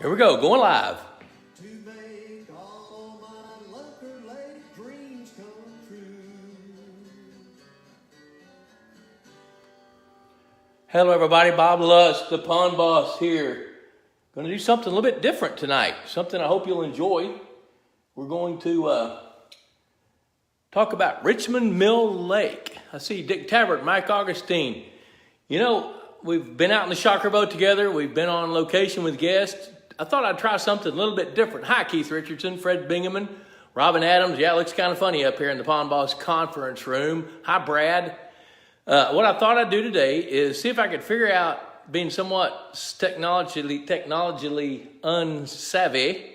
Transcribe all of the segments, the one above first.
Here we go, going live. To make all my Locker Lake dreams come true. Hello everybody, Bob Lusk, the Pond Boss here. Going to do something a little bit different tonight, something I hope you'll enjoy. We're going to talk about Richmond Mill Lake. I see Dick Tabbert, Mike Augustine. You know, we've been out in the shocker boat together. We've been on location with guests. I thought I'd try something a little bit different. Hi, Keith Richardson, Fred Bingaman, Robin Adams. Yeah, it looks kind of funny up here in the Pond Boss conference room. Hi, Brad. What I thought I'd do today is see if I could figure out, being somewhat technologically unsavvy,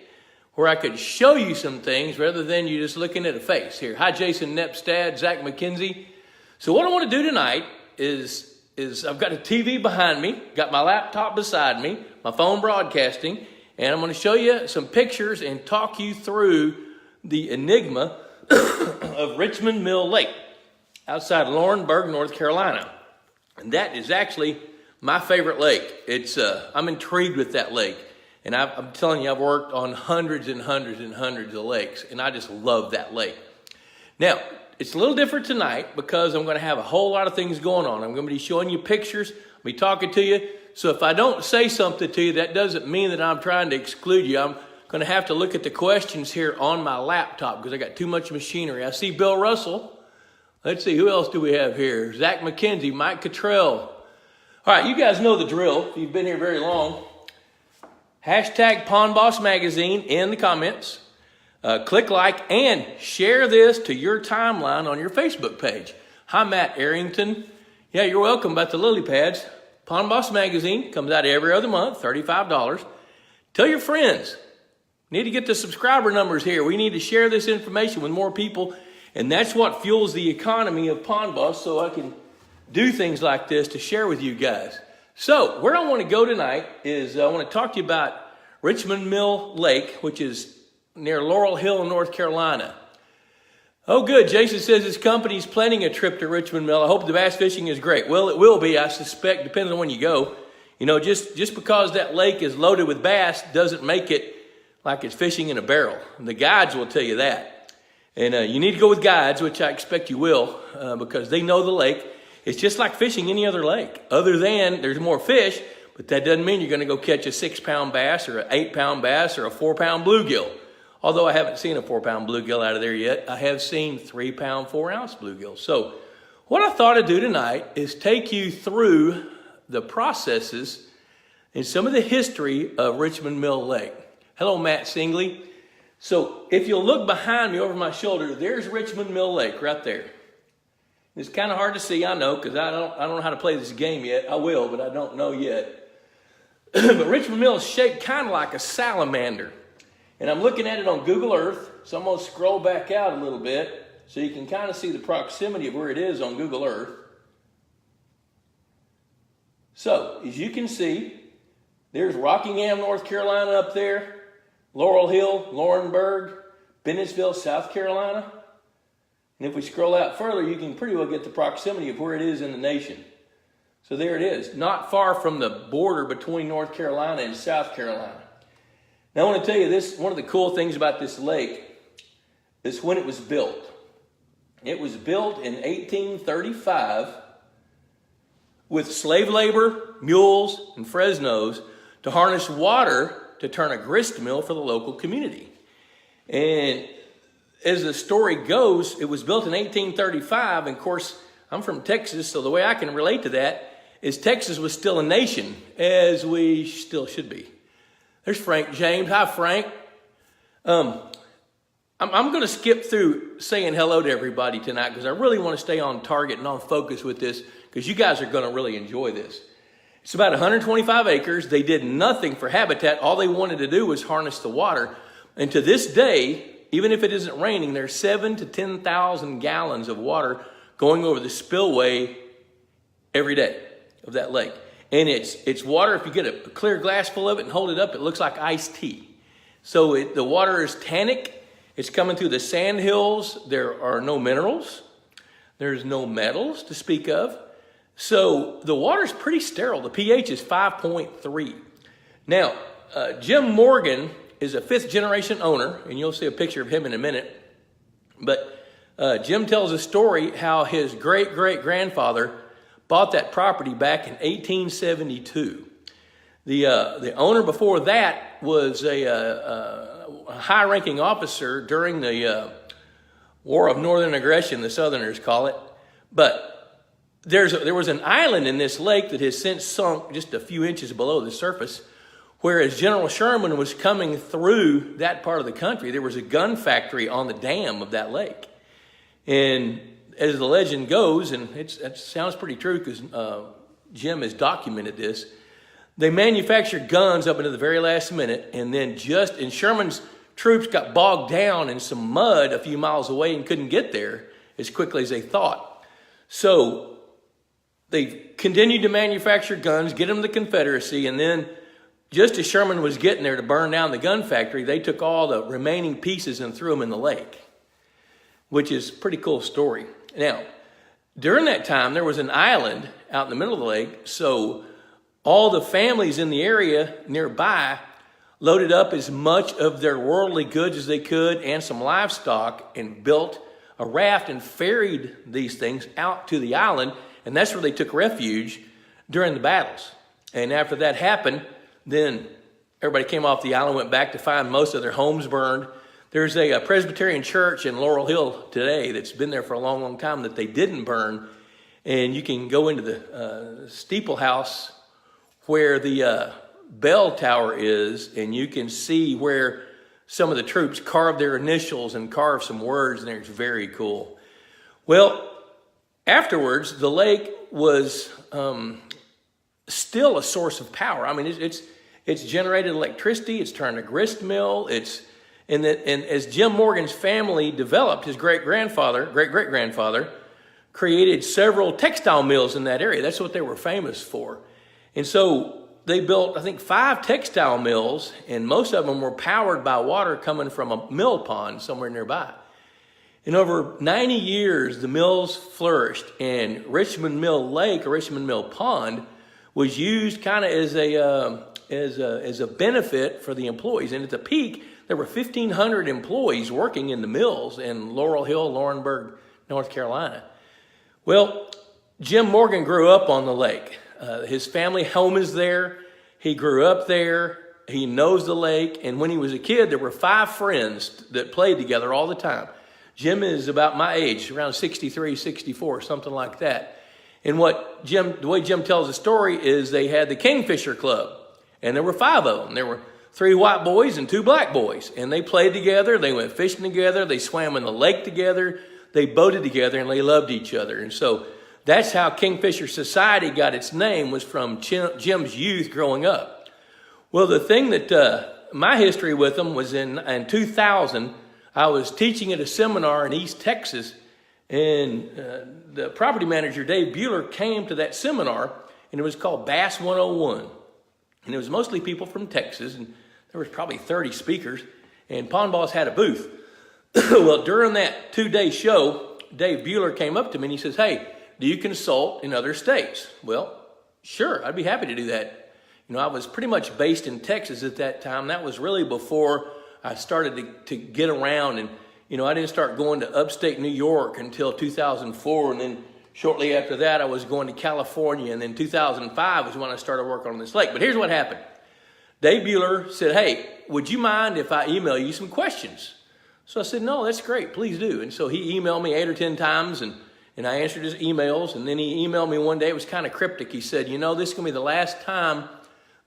where I could show you some things rather than you just looking at a face. Here, hi, Jason Nepstad, Zach McKenzie. So what I want to do tonight is I've got a TV behind me, got my laptop beside me, my phone broadcasting, and I'm going to show you some pictures and talk you through the enigma of Richmond Mill Lake outside Laurinburg, North Carolina. And that is actually my favorite lake. I'm intrigued with that lake. And I'm telling you, I've worked on hundreds and hundreds and hundreds of lakes, and I just love that lake. Now, it's a little different tonight because I'm going to have a whole lot of things going on. I'm going to be showing you pictures, I'll be talking to you. So if I don't say something to you, that doesn't mean that I'm trying to exclude you. I'm going to have to look at the questions here on my laptop because I got too much machinery. I see Bill Russell. Let's see, who else do we have here? Zach McKenzie, Mike Cottrell. All right, you guys know the drill if you've been here very long. Hashtag Pond Boss Magazine in the comments. Click like and share this to your timeline on your Facebook page. Hi, Matt Arrington. Yeah, you're welcome about the lily pads. Pond Boss Magazine comes out every other month, $35. Tell your friends. Need to get the subscriber numbers here. We need to share this information with more people, and that's what fuels the economy of Pond Boss, so I can do things like this to share with you guys. So where I want to go tonight is I want to talk to you about Richmond Mill Lake, which is near Laurel Hill in North Carolina. Oh, good. Jason says his company's planning a trip to Richmond Mill. I hope the bass fishing is great. Well, it will be, I suspect, depending on when you go. You know, just because that lake is loaded with bass doesn't make it like it's fishing in a barrel. The guides will tell you that. And you need to go with guides, which I expect you will, because they know the lake. It's just like fishing any other lake, other than there's more fish, but that doesn't mean you're going to go catch a 6-pound bass or an 8-pound bass or a 4-pound bluegill. Although I haven't seen a 4-pound bluegill out of there yet, I have seen 3-pound, 4-ounce bluegill. So what I thought I'd do tonight is take you through the processes and some of the history of Richmond Mill Lake. Hello, Matt Singley. So if you'll look behind me over my shoulder, there's Richmond Mill Lake right there. It's kind of hard to see, I know, because I don't know how to play this game yet. I will, but I don't know yet. But Richmond Mill is shaped kind of like a salamander. And I'm looking at it on Google Earth, so I'm going to scroll back out a little bit so you can kind of see the proximity of where it is on Google Earth. So, as you can see, there's Rockingham, North Carolina up there, Laurel Hill, Laurinburg, Bennettsville, South Carolina. And if we scroll out further, you can pretty well get the proximity of where it is in the nation. So there it is, not far from the border between North Carolina and South Carolina. Now I want to tell you this, one of the cool things about this lake is when it was built. It was built in 1835 with slave labor, mules, and Fresnos to harness water to turn a grist mill for the local community. And as the story goes, it was built in 1835, and of course, I'm from Texas, so the way I can relate to that is Texas was still a nation, as we still should be. There's Frank James. Hi, Frank. I'm going to skip through saying hello to everybody tonight because I really want to stay on target and on focus with this because you guys are going to really enjoy this. It's about 125 acres. They did nothing for habitat. All they wanted to do was harness the water. And to this day, even if it isn't raining, there's 7,000 to 10,000 gallons of water going over the spillway every day of that lake. And it's water, if you get a clear glass full of it and hold it up, it looks like iced tea. So the water is tannic. It's coming through the sand hills. There are no minerals. There's no metals to speak of. So the water's pretty sterile. The pH is 5.3. Now, Jim Morgan is a 5th generation owner, and you'll see a picture of him in a minute. But Jim tells a story how his great-great-grandfather bought that property back in 1872. The owner before that was a high-ranking officer during the War of Northern Aggression, the Southerners call it. But there was an island in this lake that has since sunk just a few inches below the surface, whereas General Sherman was coming through that part of the country. There was a gun factory on the dam of that lake. And as the legend goes, and it sounds pretty true because Jim has documented this, they manufactured guns up into the very last minute, and then and Sherman's troops got bogged down in some mud a few miles away and couldn't get there as quickly as they thought. So they continued to manufacture guns, get them to the Confederacy, and then just as Sherman was getting there to burn down the gun factory, they took all the remaining pieces and threw them in the lake, which is a pretty cool story. Now, during that time, there was an island out in the middle of the lake, so all the families in the area nearby loaded up as much of their worldly goods as they could and some livestock and built a raft and ferried these things out to the island, and that's where they took refuge during the battles. And after that happened, then everybody came off the island, went back to find most of their homes burned. There's a Presbyterian church in Laurel Hill today that's been there for a long, long time that they didn't burn, and you can go into the steeple house where the bell tower is, and you can see where some of the troops carved their initials and carved some words in there. It's very cool. Well, afterwards, the lake was still a source of power. I mean, it's generated electricity. It's turned a grist mill. And as Jim Morgan's family developed, his great-great-grandfather, created several textile mills in that area. That's what they were famous for. And so they built, I think, 5 textile mills, and most of them were powered by water coming from a mill pond somewhere nearby. In over 90 years, the mills flourished, and Richmond Mill Lake, or Richmond Mill Pond, was used kind of as a benefit for the employees. And at the peak, there were 1,500 employees working in the mills in Laurel Hill, Laurinburg, North Carolina. Well, Jim Morgan grew up on the lake. His family home is there. He grew up there. He knows the lake. And when he was a kid, there were 5 friends that played together all the time. Jim is about my age, around 63, 64, something like that. And the way Jim tells the story is they had the Kingfisher Club, and there were 5 of them. There were 3 white boys and 2 black boys, and they played together. They went fishing together. They swam in the lake together. They boated together, and they loved each other. And so that's how Kingfisher Society got its name, was from Jim's youth growing up. Well, the thing that my history with them was in 2000, I was teaching at a seminar in East Texas, and the property manager, Dave Buehler, came to that seminar, and it was called Bass 101. And it was mostly people from Texas, and there was probably 30 speakers, and Pond Boss had a booth. Well, during that 2-day show, Dave Buehler came up to me and he says, "Hey, do you consult in other states?" Well, sure, I'd be happy to do that. You know, I was pretty much based in Texas at that time. That was really before I started to get around, and, you know, I didn't start going to upstate New York until 2004, and then shortly after that, I was going to California, and then 2005 was when I started working on this lake. But here's what happened. Dave Buehler said, "Hey, would you mind if I email you some questions?" So I said, "No, that's great. Please do." And so he emailed me 8 or 10 times, and I answered his emails. And then he emailed me one day. It was kind of cryptic. He said, "You know, this is going to be the last time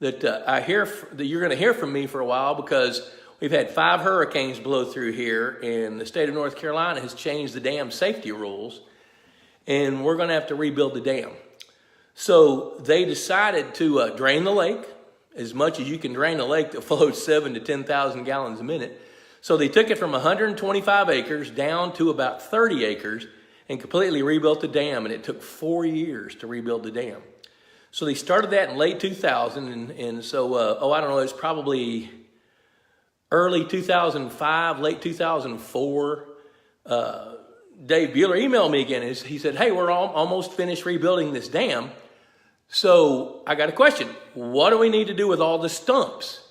that that you're going to hear from me for a while, because we've had 5 hurricanes blow through here, and the state of North Carolina has changed the dam safety rules, and we're going to have to rebuild the dam." So they decided to drain the lake as much as you can drain a lake that flows 7,000 to 10,000 gallons a minute. So they took it from 125 acres down to about 30 acres and completely rebuilt the dam, and it took 4 years to rebuild the dam. So they started that in late 2000, and so, I don't know, it's probably early 2005, late 2004, Dave Bueller emailed me again. He said, hey, we're almost finished rebuilding this dam. So I got a question. What do we need to do with all the stumps?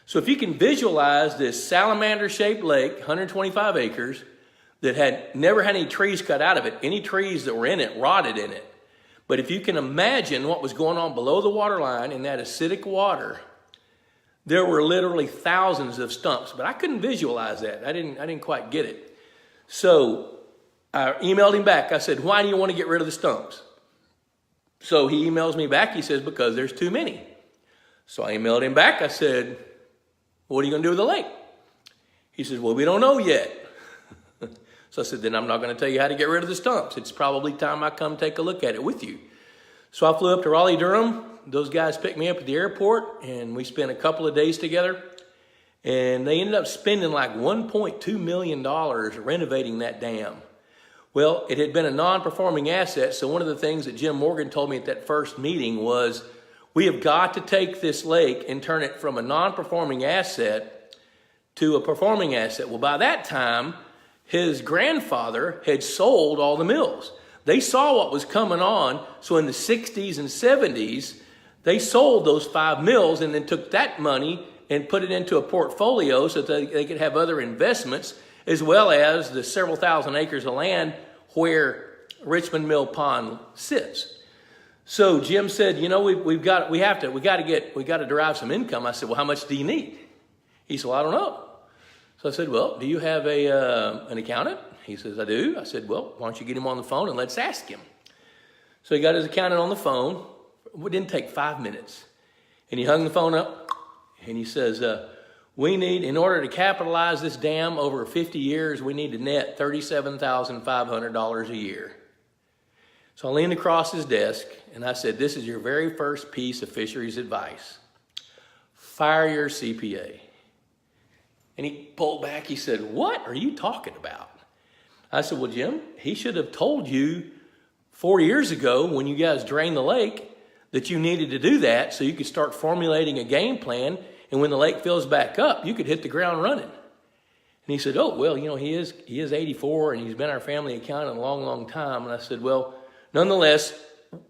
So if you can visualize this salamander-shaped lake, 125 acres, that had never had any trees cut out of it. Any trees that were in it rotted in it. But if you can imagine what was going on below the water line in that acidic water, there were literally thousands of stumps. But I couldn't visualize that. I didn't quite get it. So I emailed him back. I said, why do you want to get rid of the stumps? So he emails me back. He says, because there's too many. So I emailed him back. I said, what are you going to do with the lake? He says, well, we don't know yet. So I said, then I'm not going to tell you how to get rid of the stumps. It's probably time I come take a look at it with you. So I flew up to Raleigh, Durham. Those guys picked me up at the airport, and we spent a couple of days together. And they ended up spending like $1.2 million renovating that dam. Well, it had been a non-performing asset, so one of the things that Jim Morgan told me at that first meeting was, we have got to take this lake and turn it from a non-performing asset to a performing asset. Well, by that time, his grandfather had sold all the mills. They saw what was coming on, so in the 60s and 70s, they sold those 5 mills and then took that money and put it into a portfolio so that they could have other investments, as well as the several thousand acres of land where Richmond Mill Pond sits. So Jim said, you know, we got to derive some income. I said, well, how much do you need? He said, well, I don't know. So I said, well, do you have an accountant? He says, I do. I said, well, why don't you get him on the phone and let's ask him. So he got his accountant on the phone. It didn't take 5 minutes. And he hung the phone up and he says, we need, in order to capitalize this dam over 50 years, we need to net $37,500 a year. So I leaned across his desk and I said, this is your very first piece of fisheries advice. Fire your CPA. And he pulled back. He said, what are you talking about? I said, well, Jim, he should have told you 4 years ago when you guys drained the lake that you needed to do that so you could start formulating a game plan. And when the lake fills back up, you could hit the ground running. And he said, oh, well, you know, he is 84 and he's been our family accountant a long, long time. And I said, well, nonetheless,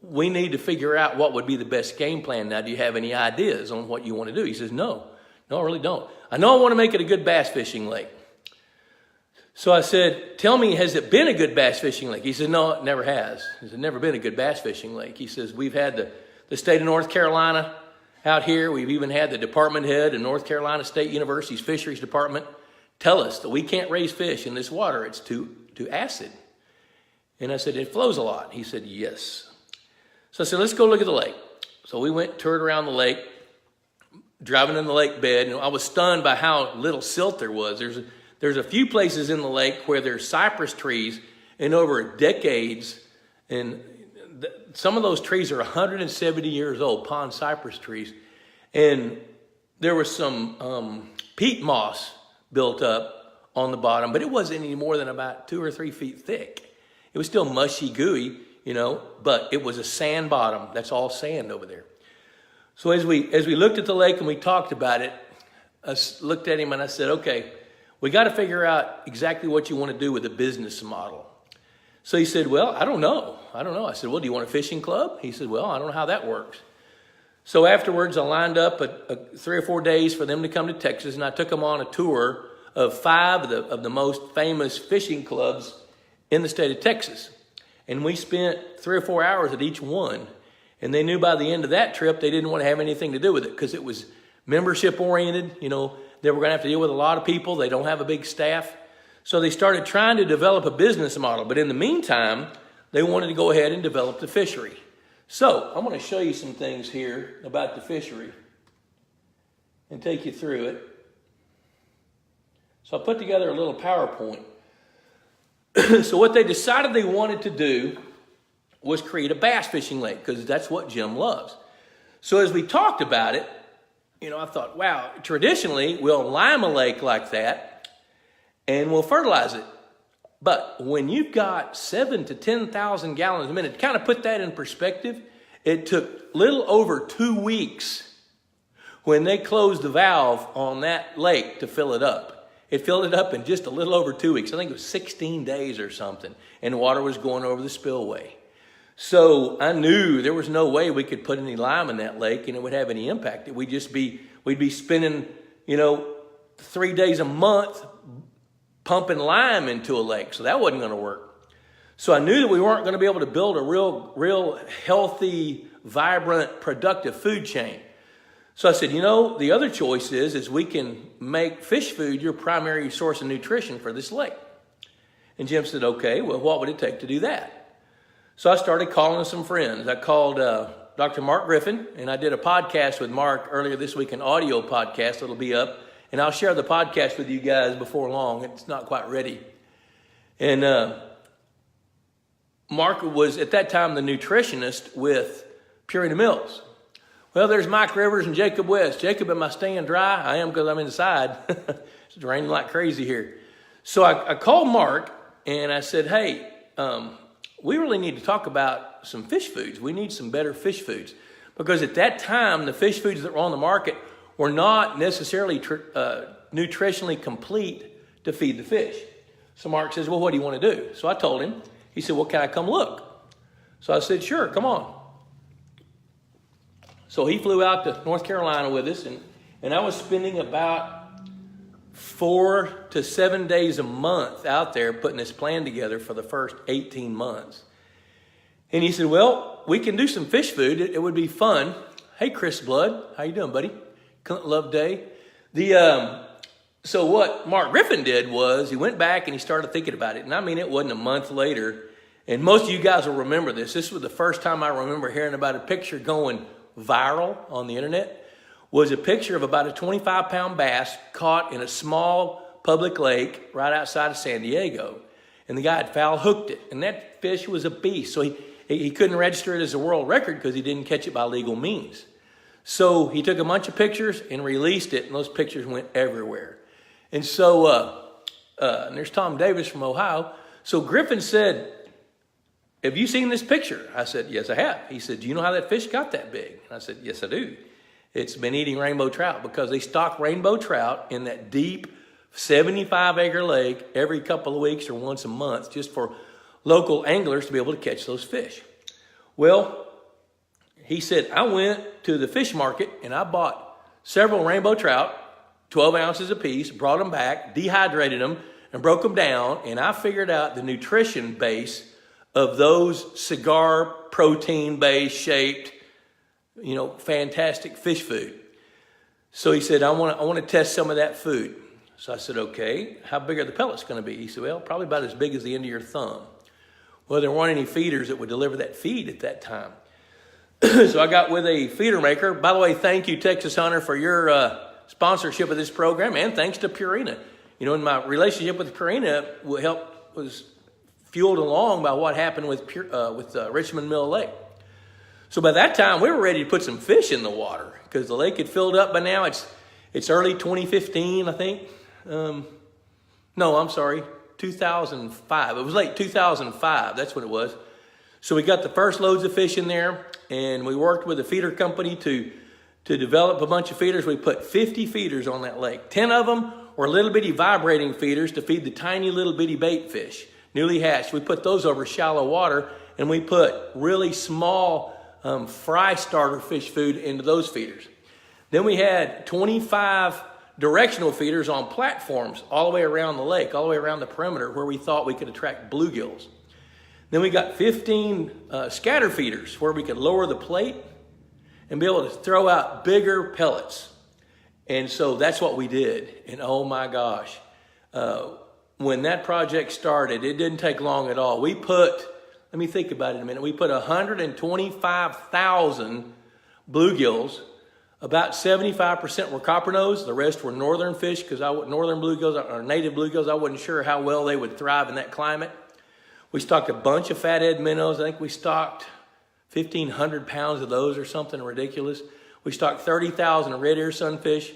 we need to figure out what would be the best game plan. Now, do you have any ideas on what you want to do? He says, no, I really don't. I know I want to make it a good bass fishing lake. So I said, tell me, has it been a good bass fishing lake? He said, no, it never has. It's never been a good bass fishing lake. He says, we've had the state of North Carolina out here. We've even had the department head of North Carolina State University's fisheries department tell us that we can't raise fish in this water. It's too acid. And I said, it flows a lot. He said, yes. So I said, let's go look at the lake. So we went, toured around the lake, driving in the lake bed, and I was stunned by how little silt there was. There's a few places in the lake where there's cypress trees, and over decades, and some of those trees are 170 years old, pond cypress trees, and there was some peat moss built up on the bottom, but it wasn't any more than about 2 or 3 feet thick. It was still mushy, gooey, you know, but it was a sand bottom. That's all sand over there. So as we looked at the lake and we talked about it, I looked at him and I said, okay, we got to figure out exactly what you want to do with the business model. So he said, well, I don't know. I said, well, do you want a fishing club? He said, well, I don't know how that works. So afterwards, I lined up 3 or 4 days for them to come to Texas, and I took them on a tour of 5 of the most famous fishing clubs in the state of Texas. And we spent 3 or 4 hours at each one. And they knew by the end of that trip, they didn't want to have anything to do with it because it was membership oriented. You know, they were going to have to deal with a lot of people. They don't have a big staff. So they started trying to develop a business model. But in the meantime, they wanted to go ahead and develop the fishery. So I'm going to show you some things here about the fishery and take you through it. So I put together a little PowerPoint. So what they decided they wanted to do was create a bass fishing lake because that's what Jim loves. So as we talked about it, you know, I thought, wow, traditionally we'll lime a lake like that and we'll fertilize it. But when you've got 7,000 to 10,000 gallons a minute, to kind of put that in perspective, it took little over 2 weeks when they closed the valve on that lake to fill it up. It filled it up in just a little over 2 weeks. I think it was 16 days or something. And water was going over the spillway. So I knew there was no way we could put any lime in that lake and it would have any impact. We'd be spending, 3 days a month pumping lime into a lake. So that wasn't going to work. So I knew that we weren't going to be able to build a real healthy, vibrant, productive food chain. So I said, the other choice is we can make fish food your primary source of nutrition for this lake. And Jim said, okay, well, what would it take to do that? So I started calling some friends. I called Dr. Mark Griffin, and I did a podcast with Mark earlier this week, an audio podcast that'll be up. And I'll share the podcast with you guys before long. It's not quite ready. And Mark was, at that time, the nutritionist with Purina Mills. Well, there's Mike Rivers and Jacob West. Jacob, am I staying dry? I am because I'm inside. It's raining like crazy here. So I called Mark, and I said, hey, we really need to talk about some fish foods. We need some better fish foods. Because at that time, the fish foods that were on the market were not necessarily nutritionally complete to feed the fish. So Mark says, well, what do you want to do? So I told him. He said, well, can I come look? So I said, sure, come on. So he flew out to North Carolina with us, and I was spending about 4 to 7 days a month out there putting this plan together for the first 18 months. And he said, well, we can do some fish food. It would be fun. Hey, Chris Blood, how you doing, buddy? Love day. So what Mark Griffin did was he went back and he started thinking about it. And I mean, it wasn't a month later. And most of you guys will remember this. This was the first time I remember hearing about a picture going viral on the internet. Was a picture of about a 25-pound bass caught in a small public lake right outside of San Diego. And the guy had foul hooked it. And that fish was a beast. So he couldn't register it as a world record because he didn't catch it by legal means. So he took a bunch of pictures and released it, and those pictures went everywhere. And so, and there's Tom Davis from Ohio. So Griffin said, have you seen this picture? I said, yes, I have. He said, do you know how that fish got that big? And I said, yes, I do. It's been eating rainbow trout because they stock rainbow trout in that deep 75-acre lake every couple of weeks or once a month just for local anglers to be able to catch those fish. Well, he said, I went to the fish market and I bought several rainbow trout, 12 ounces apiece, brought them back, dehydrated them, and broke them down. And I figured out the nutrition base of those cigar protein-based shaped, fantastic fish food. So he said, I want to test some of that food. So I said, okay, how big are the pellets going to be? He said, well, probably about as big as the end of your thumb. Well, there weren't any feeders that would deliver that feed at that time. So I got with a feeder maker. By the way, thank you, Texas Hunter, for your sponsorship of this program, and thanks to Purina. And my relationship with Purina was fueled along by what happened with Richmond Mill Lake. So by that time, we were ready to put some fish in the water because the lake had filled up by now. It's early 2015, I think. No, I'm sorry, 2005. It was late 2005. That's what it was. So we got the first loads of fish in there, and we worked with a feeder company to develop a bunch of feeders. We put 50 feeders on that lake. 10 of them were little bitty vibrating feeders to feed the tiny little bitty bait fish, newly hatched. We put those over shallow water, and we put really small fry starter fish food into those feeders. Then we had 25 directional feeders on platforms all the way around the lake, all the way around the perimeter where we thought we could attract bluegills. Then we got 15 scatter feeders where we could lower the plate and be able to throw out bigger pellets. And so that's what we did. And oh my gosh, when that project started, it didn't take long at all. Let me think about it a minute. We put 125,000 bluegills. About 75% were copper nose. The rest were northern fish because northern bluegills or native bluegills. I wasn't sure how well they would thrive in that climate. We stocked a bunch of fathead minnows. I think we stocked 1,500 pounds of those or something ridiculous. We stocked 30,000 of red ear sunfish.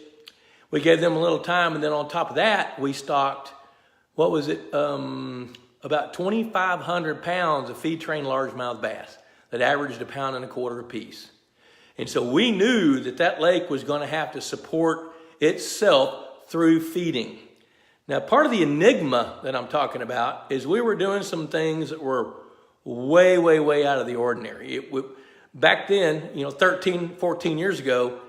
We gave them a little time, and then on top of that, we stocked, about 2,500 pounds of feed-trained largemouth bass that averaged 1.25 pounds apiece. And so we knew that lake was going to have to support itself through feeding. Now, part of the enigma that I'm talking about is we were doing some things that were way, way, way out of the ordinary. Back then, 13, 14 years ago,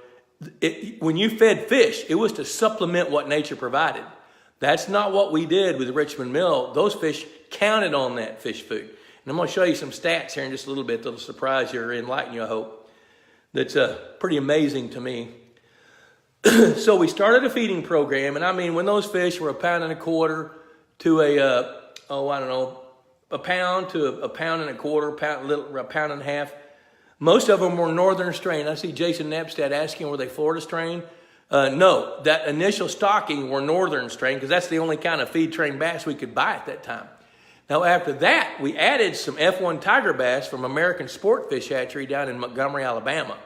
when you fed fish, it was to supplement what nature provided. That's not what we did with the Richmond Mill. Those fish counted on that fish food. And I'm going to show you some stats here in just a little bit that'll surprise you or enlighten you, I hope. That's pretty amazing to me. So we started a feeding program, and I mean, when those fish were 1.25 pounds to a pound to a 1.25 pounds, a pound and a half, most of them were northern strain. I see Jason Nepstad asking, were they Florida strain? No, that initial stocking were northern strain because that's the only kind of feed train bass we could buy at that time. Now, after that, we added some F1 tiger bass from American Sport Fish Hatchery down in Montgomery, Alabama.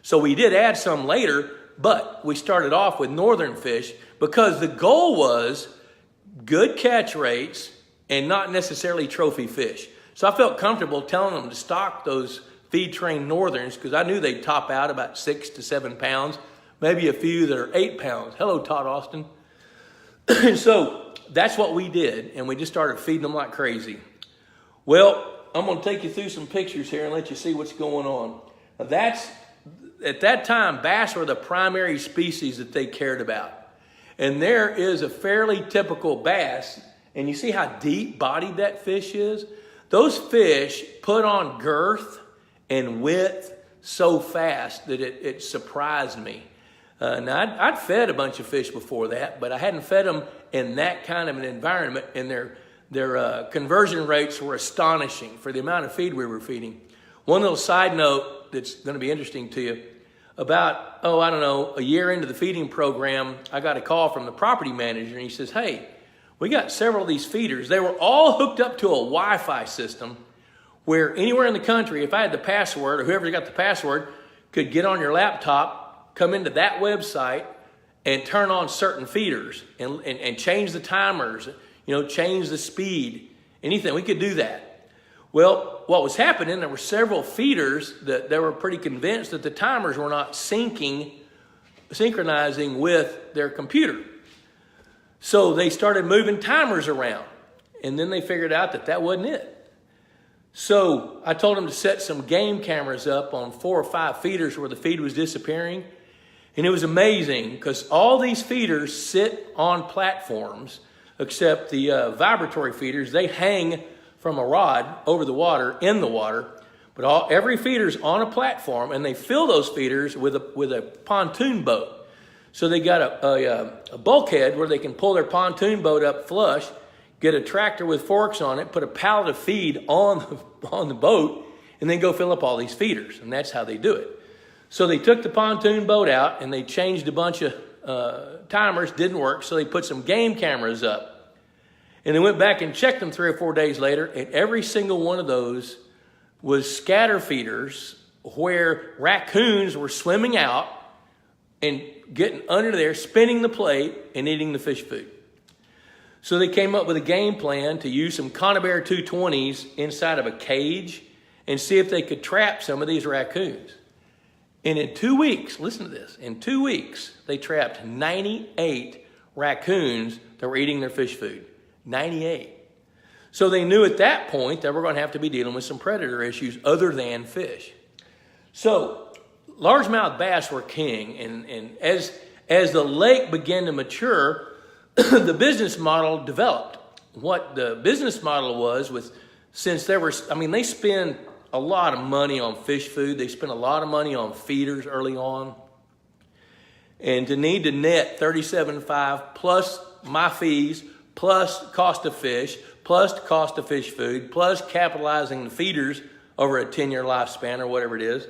So we did add some later, but we started off with northern fish because the goal was good catch rates and not necessarily trophy fish. So I felt comfortable telling them to stock those feed train northerns because I knew they'd top out about 6 to 7 pounds, maybe a few that are 8 pounds. Hello, Todd Austin. So that's what we did, and we just started feeding them like crazy. Well, I'm going to take you through some pictures here and let you see what's going on. Now at that time, bass were the primary species that they cared about. And there is a fairly typical bass, and you see how deep-bodied that fish is? Those fish put on girth and width so fast that it surprised me. Now, I'd fed a bunch of fish before that, but I hadn't fed them in that kind of an environment, and their conversion rates were astonishing for the amount of feed we were feeding. One little side note that's going to be interesting to you, about, a year into the feeding program, I got a call from the property manager, and he says, hey, we got several of these feeders. They were all hooked up to a Wi-Fi system where anywhere in the country, if I had the password or whoever got the password could get on your laptop, come into that website and turn on certain feeders and change the timers, change the speed, anything. We could do that. Well, what was happening, there were several feeders that they were pretty convinced that the timers were not synchronizing with their computer. So they started moving timers around, and then they figured out that wasn't it. So I told them to set some game cameras up on 4 or 5 feeders where the feed was disappearing. And it was amazing because all these feeders sit on platforms, except the vibratory feeders. They hang from a rod over the water, in the water. But every feeder's on a platform, and they fill those feeders with a pontoon boat. So they got a bulkhead where they can pull their pontoon boat up flush, get a tractor with forks on it, put a pallet of feed on the boat, and then go fill up all these feeders. And that's how they do it. So they took the pontoon boat out, and they changed a bunch of timers. Didn't work, so they put some game cameras up. And they went back and checked them 3 or 4 days later, and every single one of those was scatter feeders where raccoons were swimming out and getting under there, spinning the plate, and eating the fish food. So they came up with a game plan to use some Conabear 220s inside of a cage and see if they could trap some of these raccoons. And in 2 weeks, listen to this, in 2 weeks, they trapped 98 raccoons that were eating their fish food. 98. So they knew at that point that we're going to have to be dealing with some predator issues other than fish. So largemouth bass were king, and as the lake began to mature, the business model developed. What the business model was they spend a lot of money on fish food. They spent a lot of money on feeders early on. And to need to net $37.5 plus my fees, plus cost of fish, plus cost of fish food, plus capitalizing the feeders over a 10-year lifespan or whatever it is,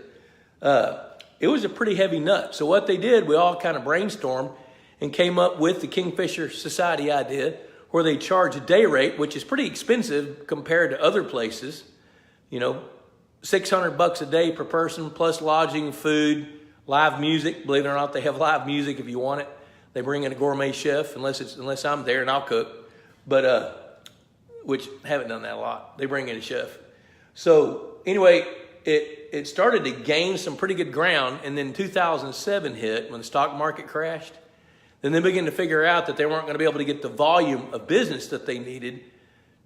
it was a pretty heavy nut. So what they did, we all kind of brainstormed and came up with the Kingfisher Society idea where they charge a day rate, which is pretty expensive compared to other places. $600 a day per person, plus lodging, food, live music. Believe it or not, they have live music if you want it. They bring in a gourmet chef, unless I'm there and I'll cook. But which haven't done that a lot. They bring in a chef. So anyway, it started to gain some pretty good ground, and then 2007 hit when the stock market crashed. Then they began to figure out that they weren't going to be able to get the volume of business that they needed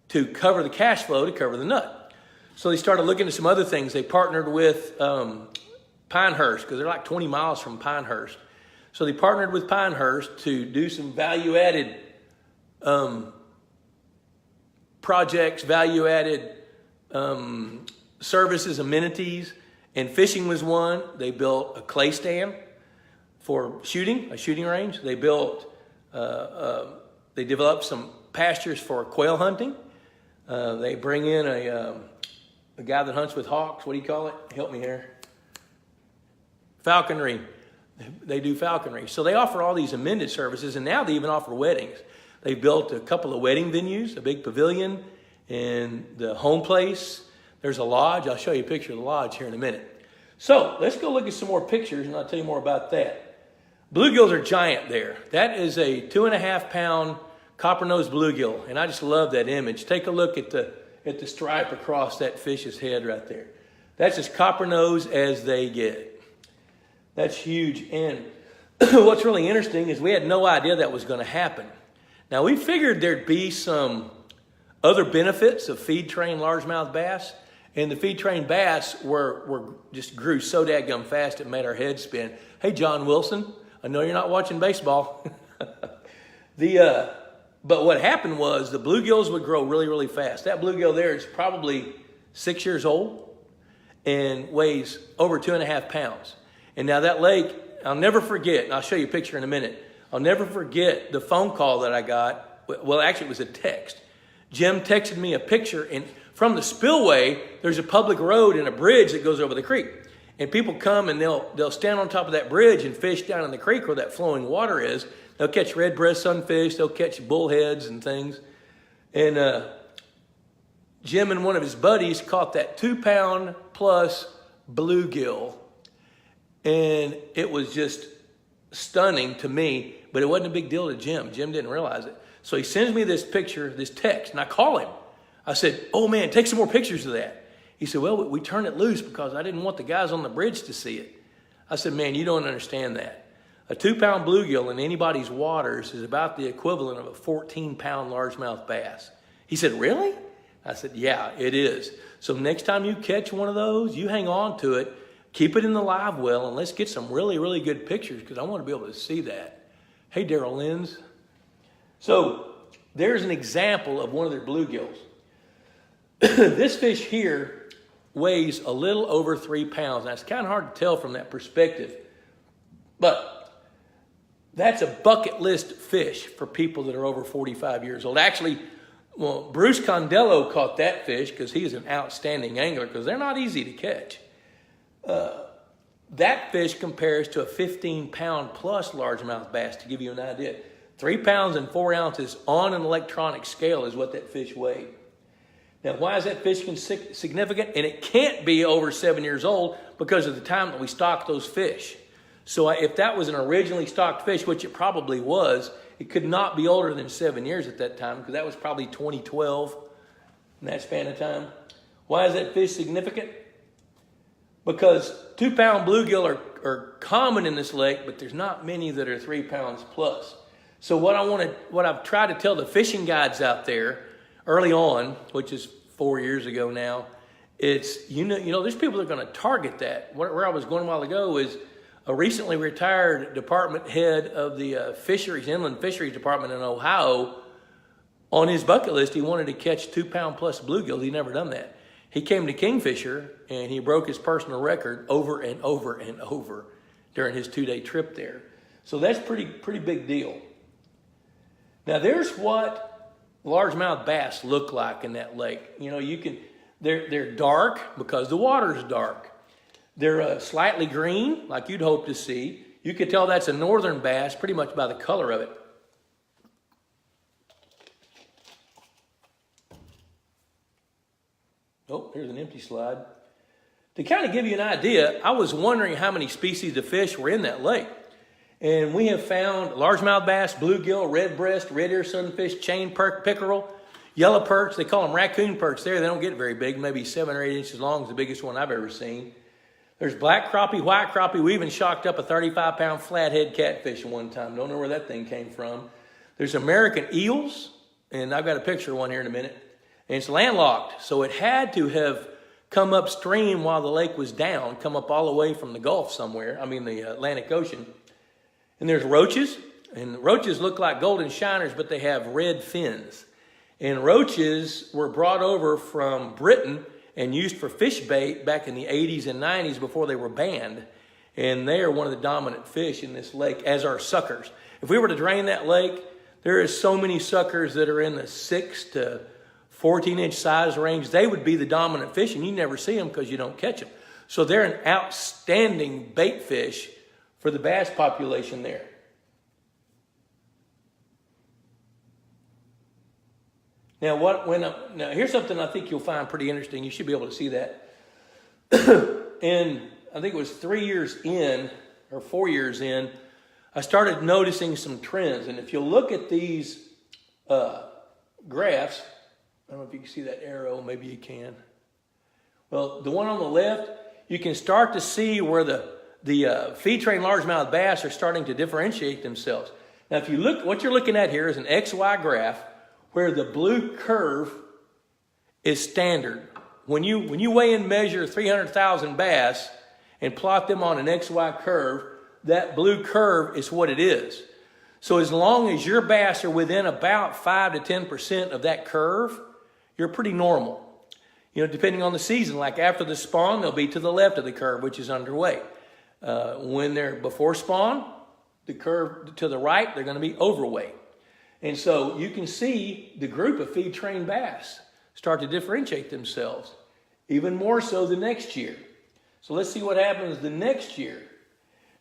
to cover the cash flow to cover the nut. So they started looking at some other things. They partnered with Pinehurst, because they're like 20 miles from Pinehurst. So they partnered with Pinehurst to do some value-added projects, value-added services, amenities, and fishing was one. They built a clay stand for shooting, a shooting range. They built, they developed some pastures for quail hunting. They bring in a guy that hunts with hawks. What do you call it? Help me here. Falconry. They do falconry. So they offer all these amended services, and now they even offer weddings. They built a couple of wedding venues, a big pavilion, and the home place. There's a lodge. I'll show you a picture of the lodge here in a minute. So let's go look at some more pictures, and I'll tell you more about that. Bluegills are giant there. That is a 2.5 pound Copper Nose Bluegill, and I just love that image. Take a look at the stripe across that fish's head right there. That's as copper nose as they get. That's huge. And what's really interesting is we had no idea that was going to happen. Now, we figured there'd be some other benefits of feed-trained largemouth bass, and the feed-trained bass were just grew so dadgum fast it made our heads spin. Hey, John Wilson, I know you're not watching baseball. But what happened was the bluegills would grow really, really fast. That bluegill there is probably 6 years old and weighs over 2.5 pounds. And now that lake, I'll never forget, and I'll show you a picture in a minute. I'll never forget the phone call that I got. Well, actually, it was a text. Jim texted me a picture, and from the spillway, there's a public road and a bridge that goes over the creek. And people come and they'll stand on top of that bridge and fish down in the creek where that flowing water is. They'll catch red-breast sunfish. They'll catch bullheads and things. And Jim and one of his buddies caught that 2-pound plus bluegill. And it was just stunning to me, but it wasn't a big deal to Jim. Jim didn't realize it. So he sends me this picture, this text, and I call him. I said, oh man, take some more pictures of that. He said, well, we turned it loose because I didn't want the guys on the bridge to see it. I said, man, you don't understand that. A 2-pound bluegill in anybody's waters is about the equivalent of a 14-pound largemouth bass. He said, really? I said, yeah, it is. So next time you catch one of those, you hang on to it, keep it in the live well, and let's get some really, really good pictures because I want to be able to see that. Hey, Daryl Lenz. So there's an example of one of their bluegills. This fish here weighs a little over 3 pounds. Now, it's kind of hard to tell from that perspective, but that's a bucket list fish for people that are over 45 years old. Actually, well, Bruce Condello caught that fish because he is an outstanding angler because they're not easy to catch. That fish compares to a 15-pound plus largemouth bass, to give you an idea. 3 pounds and 4 ounces on an electronic scale is what that fish weighed. Now, why is that fish significant? And it can't be over 7 years old because of the time that we stocked those fish. So if that was an originally stocked fish, which it probably was, it could not be older than 7 years at that time because that was probably 2012 in that span of time. Why is that fish significant? Because 2-pound bluegill are common in this lake, but there's not many that are 3 pounds plus. So what I've tried to tell the fishing guides out there early on, which is 4 years ago now, it's, you know, there's people that are going to target that. Where I was going a while ago is a recently retired department head of the Inland Fisheries Department in Ohio. On his bucket list, he wanted to catch 2-pound plus bluegill. He'd never done that. He came to Kingfisher and he broke his personal record over and over and over during his 2-day trip there. So that's pretty big deal. Now there's what largemouth bass look like in that lake. You know, they're dark because the water's dark. They're slightly green, like you'd hope to see. You could tell that's a northern bass pretty much by the color of it. Oh, here's an empty slide. To kind of give you an idea, I was wondering how many species of fish were in that lake. And we have found largemouth bass, bluegill, redbreast, red ear sunfish, chain pickerel, yellow perch. They call them raccoon perch there. They don't get very big, maybe 7 or 8 inches long is the biggest one I've ever seen. There's black crappie, white crappie. We even shocked up a 35-pound flathead catfish one time. Don't know where that thing came from. There's American eels, and I've got a picture of one here in a minute. And it's landlocked, so it had to have come upstream while the lake was down, come up all the way from the Gulf somewhere, the Atlantic Ocean. And there's roaches, and roaches look like golden shiners, but they have red fins. And roaches were brought over from Britain and used for fish bait back in the 80s and 90s before they were banned. And they are one of the dominant fish in this lake, as are suckers. If we were to drain that lake, there is so many suckers that are in the 6 to 14-inch size range. They would be the dominant fish, and you never see them because you don't catch them. So they're an outstanding bait fish for the bass population there. Now, now here's something I think you'll find pretty interesting. You should be able to see that. And I think it was 3 years in, or 4 years in, I started noticing some trends. And if you look at these graphs, I don't know if you can see that arrow, maybe you can. Well, the one on the left, you can start to see where the feed-trained largemouth bass are starting to differentiate themselves. Now, if you look, what you're looking at here is an XY graph where the blue curve is standard. When you weigh and measure 300,000 bass and plot them on an XY curve, that blue curve is what it is. So as long as your bass are within about 5 to 10% of that curve, you're pretty normal. Depending on the season, like after the spawn, they'll be to the left of the curve, which is underweight. When they're before spawn, the curve to the right, they're going to be overweight. And so you can see the group of feed-trained bass start to differentiate themselves, even more so the next year. So let's see what happens the next year.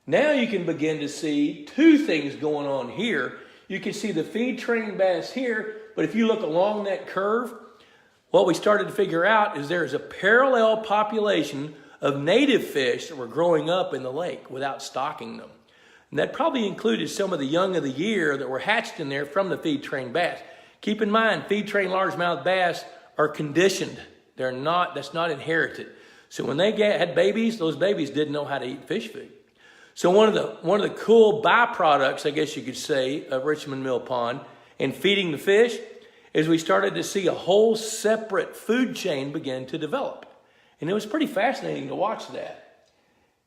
Now you can begin to see two things going on here. You can see the feed-trained bass here, but if you look along that curve, what we started to figure out is there's a parallel population of native fish that were growing up in the lake without stocking them. And that probably included some of the young of the year that were hatched in there from the feed-trained bass. Keep in mind, feed-trained largemouth bass are conditioned. That's not inherited. So when they had babies, those babies didn't know how to eat fish food. So one of the cool byproducts, I guess you could say, of Richmond Mill Pond and feeding the fish is we started to see a whole separate food chain begin to develop. And it was pretty fascinating to watch that.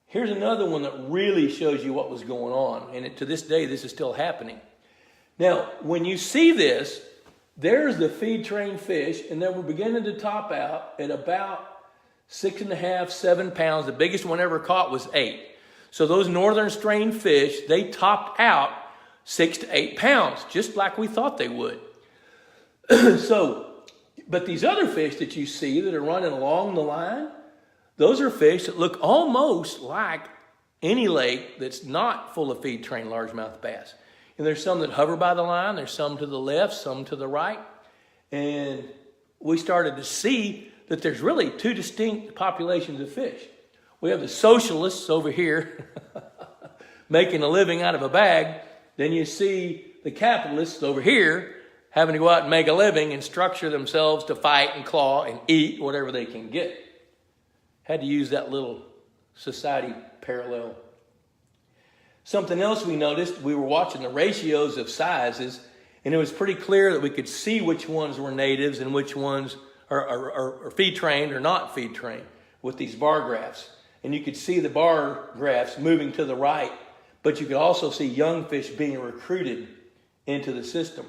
Here's another one that really shows you what was going on. And to this day, this is still happening. Now, when you see this, there's the feed-trained fish, and then we're beginning to top out at about 6.5, 7 pounds. The biggest one ever caught was 8. So those northern strain fish, they topped out 6 to 8 pounds, just like we thought they would. But these other fish that you see that are running along the line, those are fish that look almost like any lake that's not full of feed-trained largemouth bass. And there's some that hover by the line, there's some to the left, some to the right. And we started to see that there's really two distinct populations of fish. We have the socialists over here making a living out of a bag. Then you see the capitalists over here having to go out and make a living and structure themselves to fight and claw and eat whatever they can get. Had to use that little society parallel. Something else we noticed, we were watching the ratios of sizes, and it was pretty clear that we could see which ones were natives and which ones are feed-trained or not feed-trained with these bar graphs. And you could see the bar graphs moving to the right, but you could also see young fish being recruited into the system.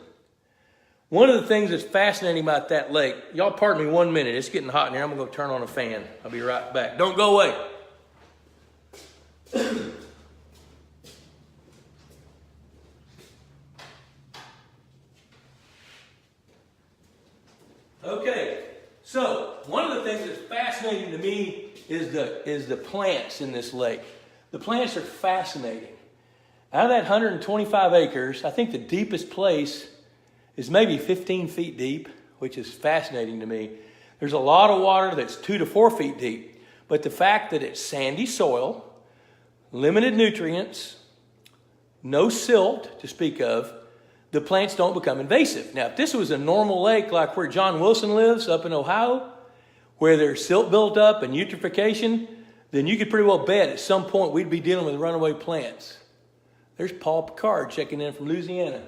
One of the things that's fascinating about that lake, y'all pardon me 1 minute, it's getting hot in here. I'm going to go turn on a fan. I'll be right back. Don't go away. Okay, so one of the things that's fascinating to me is the plants in this lake. The plants are fascinating. Out of that 125 acres, I think the deepest place is maybe 15 feet deep, which is fascinating to me. There's a lot of water that's 2 to 4 feet deep, but the fact that it's sandy soil, limited nutrients, no silt to speak of, the plants don't become invasive. Now, if this was a normal lake like where John Wilson lives up in Ohio, where there's silt built up and eutrophication, then you could pretty well bet at some point we'd be dealing with runaway plants. There's Paul Picard checking in from Louisiana.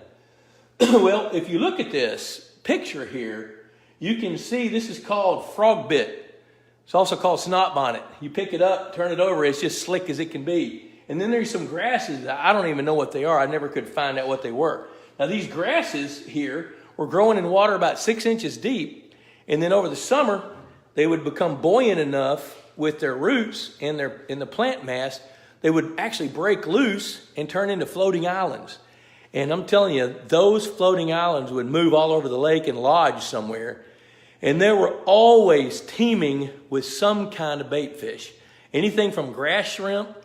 Well, if you look at this picture here, you can see this is called frog bit. It's also called snot bonnet. You pick it up, turn it over, it's just slick as it can be. And then there's some grasses that I don't even know what they are. I never could find out what they were. Now these grasses here were growing in water about 6 inches deep. And then over the summer, they would become buoyant enough with their roots in the plant mass, they would actually break loose and turn into floating islands. And I'm telling you, those floating islands would move all over the lake and lodge somewhere. And they were always teeming with some kind of bait fish. Anything from grass shrimp.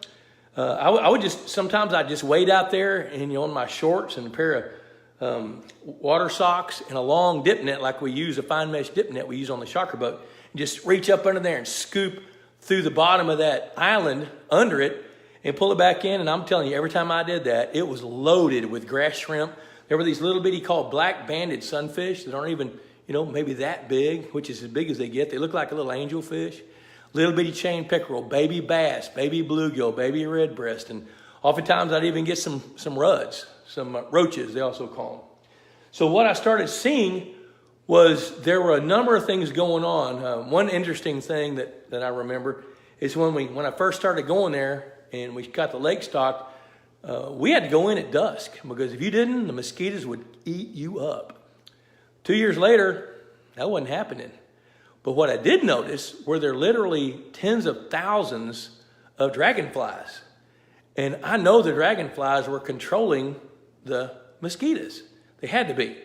I would sometimes I'd just wade out there and, on my shorts and a pair of water socks and a long dip net like we use, a fine mesh dip net we use on the shocker boat, and just reach up under there and scoop through the bottom of that island under it and pull it back in. And I'm telling you, every time I did that, it was loaded with grass shrimp. There were these little bitty called black banded sunfish that aren't even, maybe that big, which is as big as they get. They look like a little angelfish. Little bitty chain pickerel, baby bass, baby bluegill, baby redbreast. And oftentimes I'd even get some ruds, some roaches, they also call them. So what I started seeing was there were a number of things going on. One interesting thing that I remember is when I first started going there and we got the lake stocked, we had to go in at dusk because if you didn't, the mosquitoes would eat you up. 2 years later, that wasn't happening. But what I did notice were there literally tens of thousands of dragonflies. And I know the dragonflies were controlling the mosquitoes. They had to be.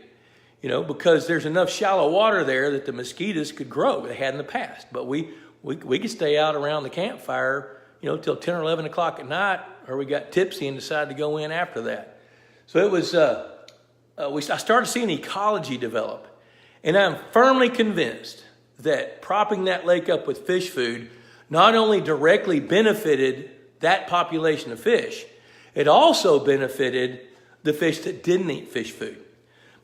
Because there's enough shallow water there that the mosquitoes could grow. They had in the past. But we could stay out around the campfire, till 10 or 11 o'clock at night, or we got tipsy and decided to go in after that. So it was, I started seeing ecology develop. And I'm firmly convinced that propping that lake up with fish food not only directly benefited that population of fish, it also benefited the fish that didn't eat fish food.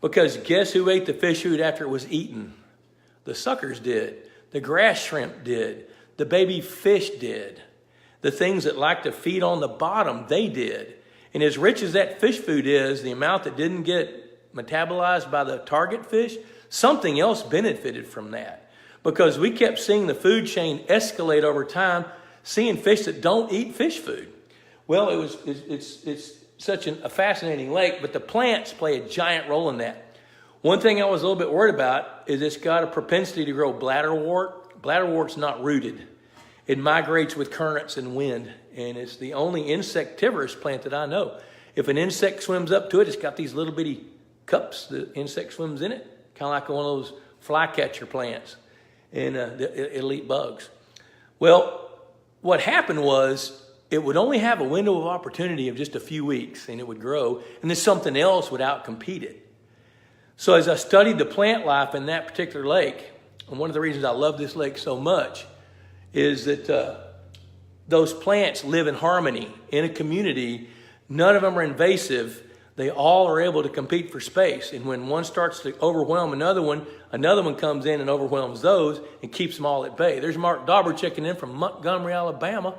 Because guess who ate the fish food after it was eaten? The suckers did. The grass shrimp did. The baby fish did. The things that like to feed on the bottom, they did. And as rich as that fish food is, the amount that didn't get metabolized by the target fish, something else benefited from that. Because we kept seeing the food chain escalate over time, seeing fish that don't eat fish food. Well, it's such a fascinating lake, but the plants play a giant role in that. One thing I was a little bit worried about is it's got a propensity to grow bladderwort. Bladderwort's not rooted. It migrates with currents and wind, and it's the only insectivorous plant that I know. If an insect swims up to it, it's got these little bitty cups the insect swims in it, kind of like one of those flycatcher plants, and it'll eat bugs. Well, what happened was it would only have a window of opportunity of just a few weeks, and it would grow, and then something else would outcompete it. So as I studied the plant life in that particular lake, and one of the reasons I love this lake so much is that those plants live in harmony in a community. None of them are invasive. They all are able to compete for space. And when one starts to overwhelm another one comes in and overwhelms those and keeps them all at bay. There's Mark Dauber checking in from Montgomery, Alabama.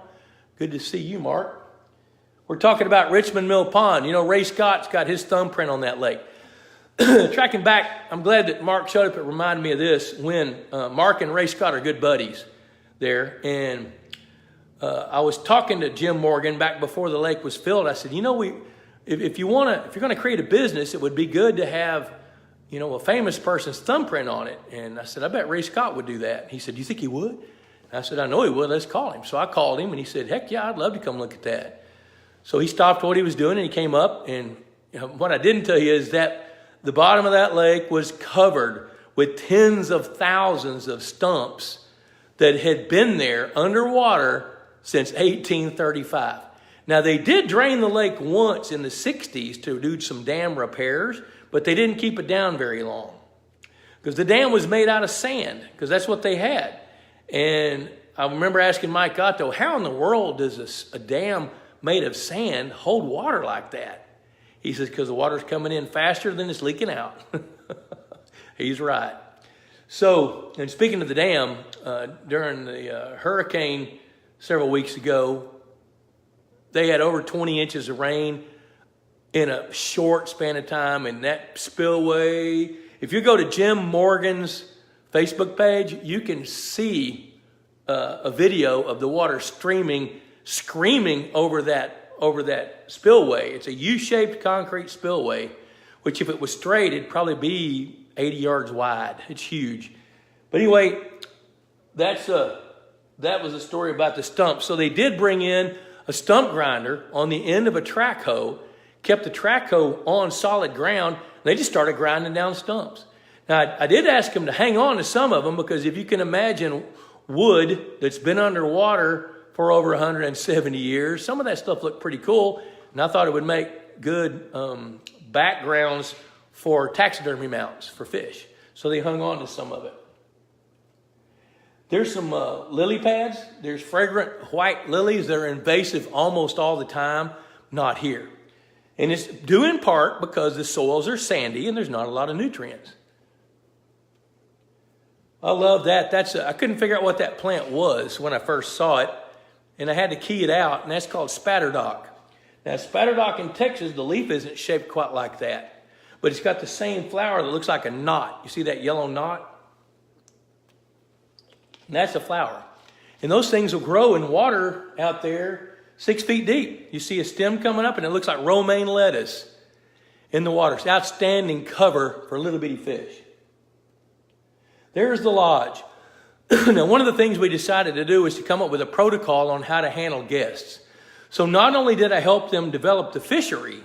Good to see you, Mark. We're talking about Richmond Mill Pond. Ray Scott's got his thumbprint on that lake. Tracking back, I'm glad that Mark showed up. It reminded me of this when Mark and Ray Scott are good buddies there. And I was talking to Jim Morgan back before the lake was filled. I said, if you're going to create a business, it would be good to have, a famous person's thumbprint on it. And I said, I bet Ray Scott would do that. He said, do you think he would? And I said, I know he would. Let's call him. So I called him and he said, heck yeah, I'd love to come look at that. So he stopped what he was doing and he came up. And what I didn't tell you is that the bottom of that lake was covered with tens of thousands of stumps that had been there underwater since 1835. Now, they did drain the lake once in the 60s to do some dam repairs, but they didn't keep it down very long because the dam was made out of sand because that's what they had. And I remember asking Mike Otto, how in the world does a dam made of sand hold water like that? He says, because the water's coming in faster than it's leaking out. He's right. So, and speaking of the dam, during the hurricane several weeks ago. They had over 20 inches of rain in a short span of time, and that spillway, if you go to Jim Morgan's Facebook page, you can see a video of the water screaming over that spillway. It's a U-shaped concrete spillway, which if it was straight, it'd probably be 80 yards wide. It's huge. But anyway, that was a story about the stump. So they did bring in a stump grinder on the end of a track hoe, kept the track hoe on solid ground, and they just started grinding down stumps. Now, I did ask them to hang on to some of them, because if you can imagine wood that's been underwater for over 170 years, some of that stuff looked pretty cool, and I thought it would make good backgrounds for taxidermy mounts for fish. So they hung on to some of it. There's some lily pads. There's fragrant white lilies that are invasive almost all the time, not here. And it's due in part because the soils are sandy and there's not a lot of nutrients. I love that. I couldn't figure out what that plant was when I first saw it, and I had to key it out, and that's called spatterdock. Now, spatterdock in Texas, the leaf isn't shaped quite like that, but it's got the same flower that looks like a knot. You see that yellow knot? And that's a flower. And those things will grow in water out there 6 feet deep. You see a stem coming up, and it looks like romaine lettuce in the water. It's outstanding cover for little bitty fish. There's the lodge. Now, one of the things we decided to do is to come up with a protocol on how to handle guests. So not only did I help them develop the fishery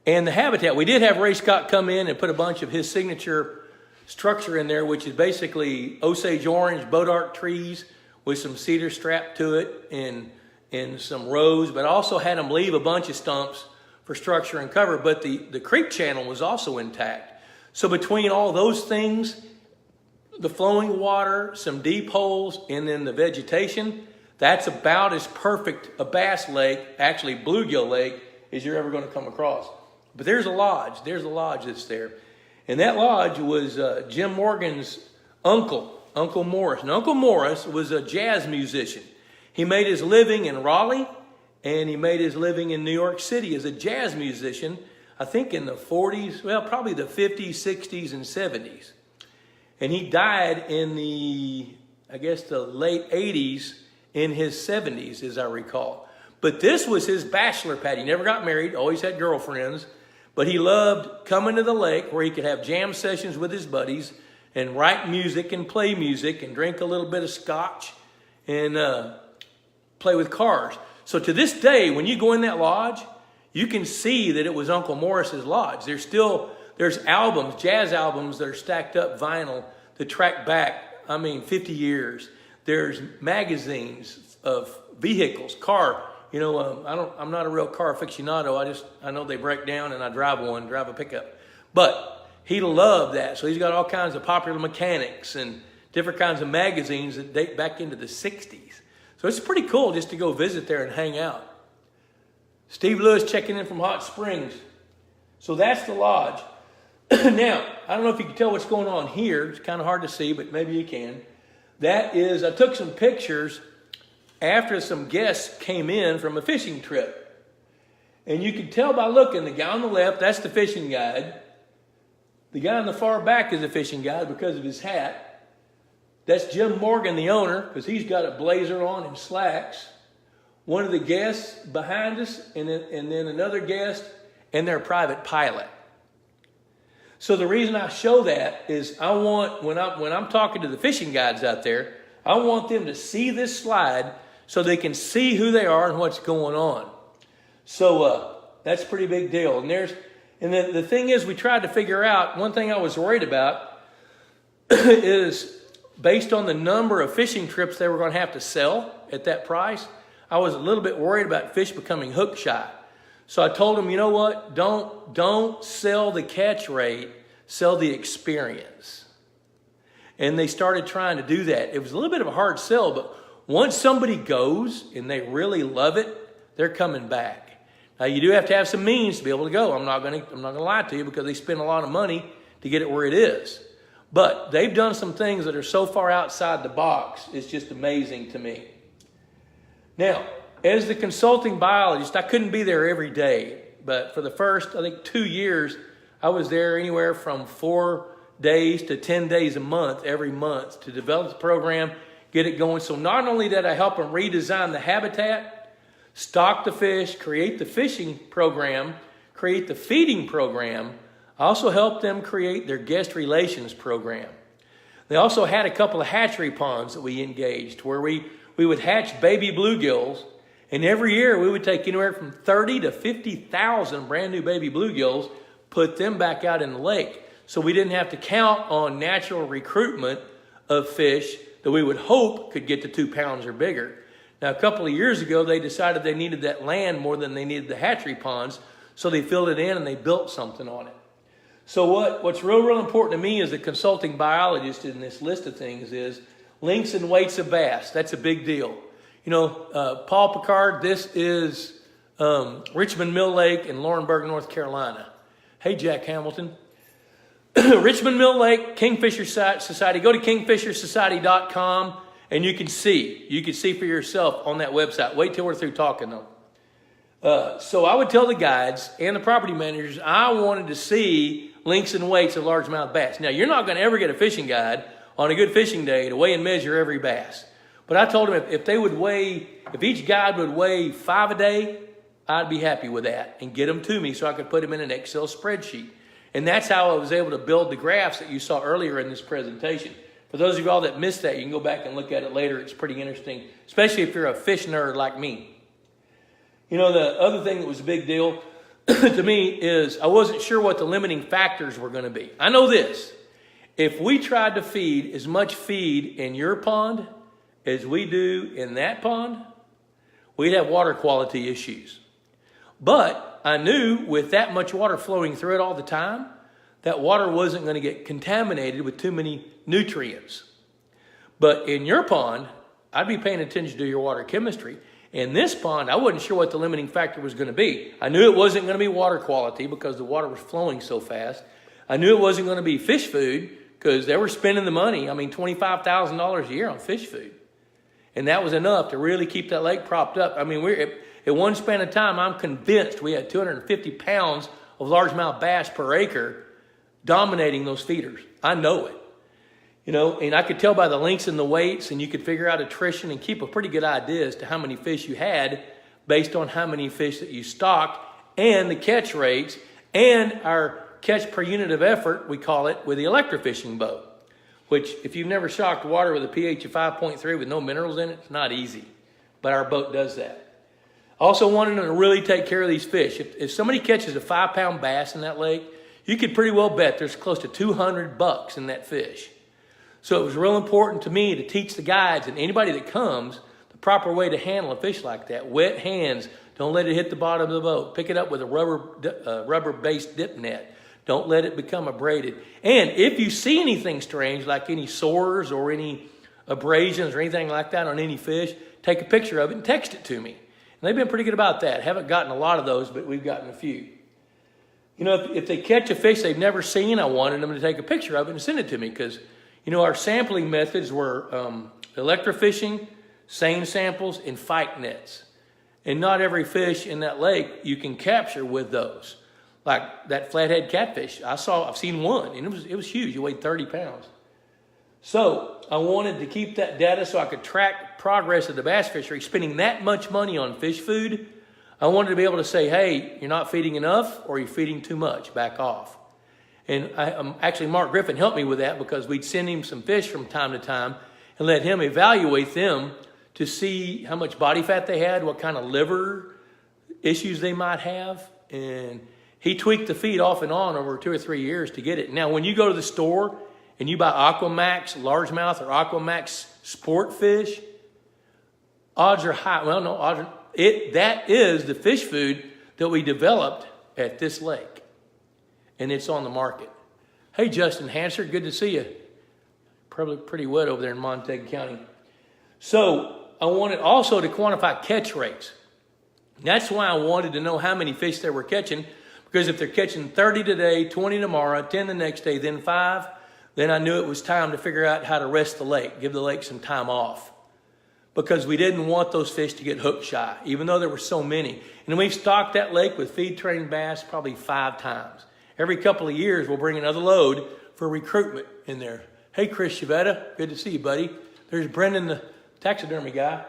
and the habitat, we did have Ray Scott come in and put a bunch of his signature structure in there, which is basically Osage orange bodark trees with some cedar strapped to it and some rows, but also had them leave a bunch of stumps for structure and cover. But the creek channel was also intact. So between all those things, the flowing water, some deep holes, and then the vegetation, that's about as perfect a bass lake, actually bluegill lake, as you're ever going to come across. But there's a lodge. There's a lodge that's there. And that lodge was Jim Morgan's uncle, Uncle Morris. And Uncle Morris was a jazz musician. He made his living in Raleigh, and he made his living in New York City as a jazz musician, I think in the 40s, well, probably the 50s, 60s, and 70s. And he died in the late 80s, in his 70s, as I recall. But this was his bachelor pad. He never got married, always had girlfriends. But he loved coming to the lake where he could have jam sessions with his buddies and write music and play music and drink a little bit of scotch and play with cars. So to this day, when you go in that lodge, you can see that it was Uncle Morris's lodge. There's albums, jazz albums that are stacked up vinyl that track back, 50 years. There's magazines of vehicles, car. I'm not a real car aficionado. I know they break down and I drive a pickup. But he loved that. So he's got all kinds of popular mechanics and different kinds of magazines that date back into the 60s. So it's pretty cool just to go visit there and hang out. Steve Lewis checking in from Hot Springs. So that's the lodge. Now, I don't know if you can tell what's going on here. It's kind of hard to see, but maybe you can. That is, I took some pictures after some guests came in from a fishing trip. And you can tell by looking, the guy on the left, that's the fishing guide. The guy on the far back is a fishing guide because of his hat. That's Jim Morgan, the owner, because he's got a blazer on and slacks. One of the guests behind us, and then another guest, and their private pilot. So the reason I show that is I want, when I'm talking to the fishing guides out there, I want them to see this slide so they can see who they are and what's going on. So that's a pretty big deal. And then the thing is, we tried to figure out, one thing I was worried about is based on the number of fishing trips they were going to have to sell at that price, I was a little bit worried about fish becoming hook shy. So I told them, you know what, don't sell the catch rate, sell the experience. And they started trying to do that. It was a little bit of a hard sell, but once somebody goes and they really love it, they're coming back. Now you do have to have some means to be able to go. I'm not going to lie to you, because they spend a lot of money to get it where it is. But they've done some things that are so far outside the box, it's just amazing to me. Now, as the consulting biologist, I couldn't be there every day, but for the first, I think, 2 years, I was there anywhere from 4 days to 10 days a month, every month, to develop the program, get it going. So not only did I help them redesign the habitat, stock the fish, create the fishing program, create the feeding program, I also helped them create their guest relations program. They also had a couple of hatchery ponds that we engaged where we would hatch baby bluegills, and every year we would take anywhere from 30 to 50,000 brand new baby bluegills, put them back out in the lake. So we didn't have to count on natural recruitment of fish that we would hope could get to 2 pounds or bigger. Now, a couple of years ago, they decided they needed that land more than they needed the hatchery ponds, so they filled it in and they built something on it. So what's real important to me as a consulting biologist in this list of things is lengths and weights of bass. That's a big deal. You know, Paul Picard, this is Richmond Mill Lake in Laurinburg, North Carolina. Hey, Jack Hamilton. Richmond Mill Lake, Kingfisher Society. Go to kingfishersociety.com and you can see. You can see for yourself on that website. Wait till we're through talking though. So I would tell the guides and the property managers I wanted to see lengths and weights of largemouth bass. Now, you're not going to ever get a fishing guide on a good fishing day to weigh and measure every bass. But I told them if each guide would weigh 5 a day, I'd be happy with that and get them to me so I could put them in an Excel spreadsheet. And that's how I was able to build the graphs that you saw earlier in this presentation. For those of you all that missed that, you can go back and look at it later. It's pretty interesting, especially if you're a fish nerd like me. You know, the other thing that was a big deal to me is I wasn't sure what the limiting factors were going to be. I know this. If we tried to feed as much feed in your pond as we do in that pond, we'd have water quality issues. But I knew with that much water flowing through it all the time, that water wasn't going to get contaminated with too many nutrients. But in your pond, I'd be paying attention to your water chemistry. In this pond, I wasn't sure what the limiting factor was going to be. I knew it wasn't going to be water quality because the water was flowing so fast. I knew it wasn't going to be fish food because they were spending the money. I mean, $25,000 a year on fish food. And that was enough to really keep that lake propped up. I mean, at one span of time, I'm convinced we had 250 pounds of largemouth bass per acre dominating those feeders. I know it. You know, and I could tell by the lengths and the weights, and you could figure out attrition and keep a pretty good idea as to how many fish you had based on how many fish that you stocked and the catch rates and our catch per unit of effort, we call it, with the electrofishing boat, which if you've never shocked water with a pH of 5.3 with no minerals in it, it's not easy. But our boat does that. I also wanted them to really take care of these fish. If somebody catches a 5-pound bass in that lake, you could pretty well bet there's close to $200 in that fish. So it was real important to me to teach the guides and anybody that comes the proper way to handle a fish like that. Wet hands. Don't let it hit the bottom of the boat. Pick it up with a rubber-based dip net. Don't let it become abraded. And if you see anything strange, like any sores or any abrasions or anything like that on any fish, take a picture of it and text it to me. And they've been pretty good about that. Haven't gotten a lot of those, but we've gotten a few. You know, if they catch a fish they've never seen, I wanted them to take a picture of it and send it to me because, you know, our sampling methods were electrofishing, seine samples, and fight nets. And not every fish in that lake you can capture with those. Like that flathead catfish, I've seen one, and it was huge. It weighed 30 pounds. So I wanted to keep that data so I could track progress of the bass fishery. Spending that much money on fish food, I wanted to be able to say, hey, you're not feeding enough or you're feeding too much, back off. And actually, Mark Griffin helped me with that because we'd send him some fish from time to time and let him evaluate them to see how much body fat they had, what kind of liver issues they might have. And he tweaked the feed off and on over 2 or 3 years to get it. Now, when you go to the store and you buy AquaMax largemouth or AquaMax sport fish, odds are high. Well, no, that is the fish food that we developed at this lake. And it's on the market. Hey, Justin Hansard, good to see you. Probably pretty wet over there in Montague County. So I wanted also to quantify catch rates. That's why I wanted to know how many fish they were catching, because if they're catching 30 today, 20 tomorrow, 10 the next day, then 5, then I knew it was time to figure out how to rest the lake, give the lake some time off. because we didn't want those fish to get hook shy, even though there were so many. And we've stocked that lake with feed-trained bass probably 5 times. Every couple of years, we'll bring another load for recruitment in there. Hey, Chris Chavetta, good to see you, buddy. There's Brendan, the taxidermy guy.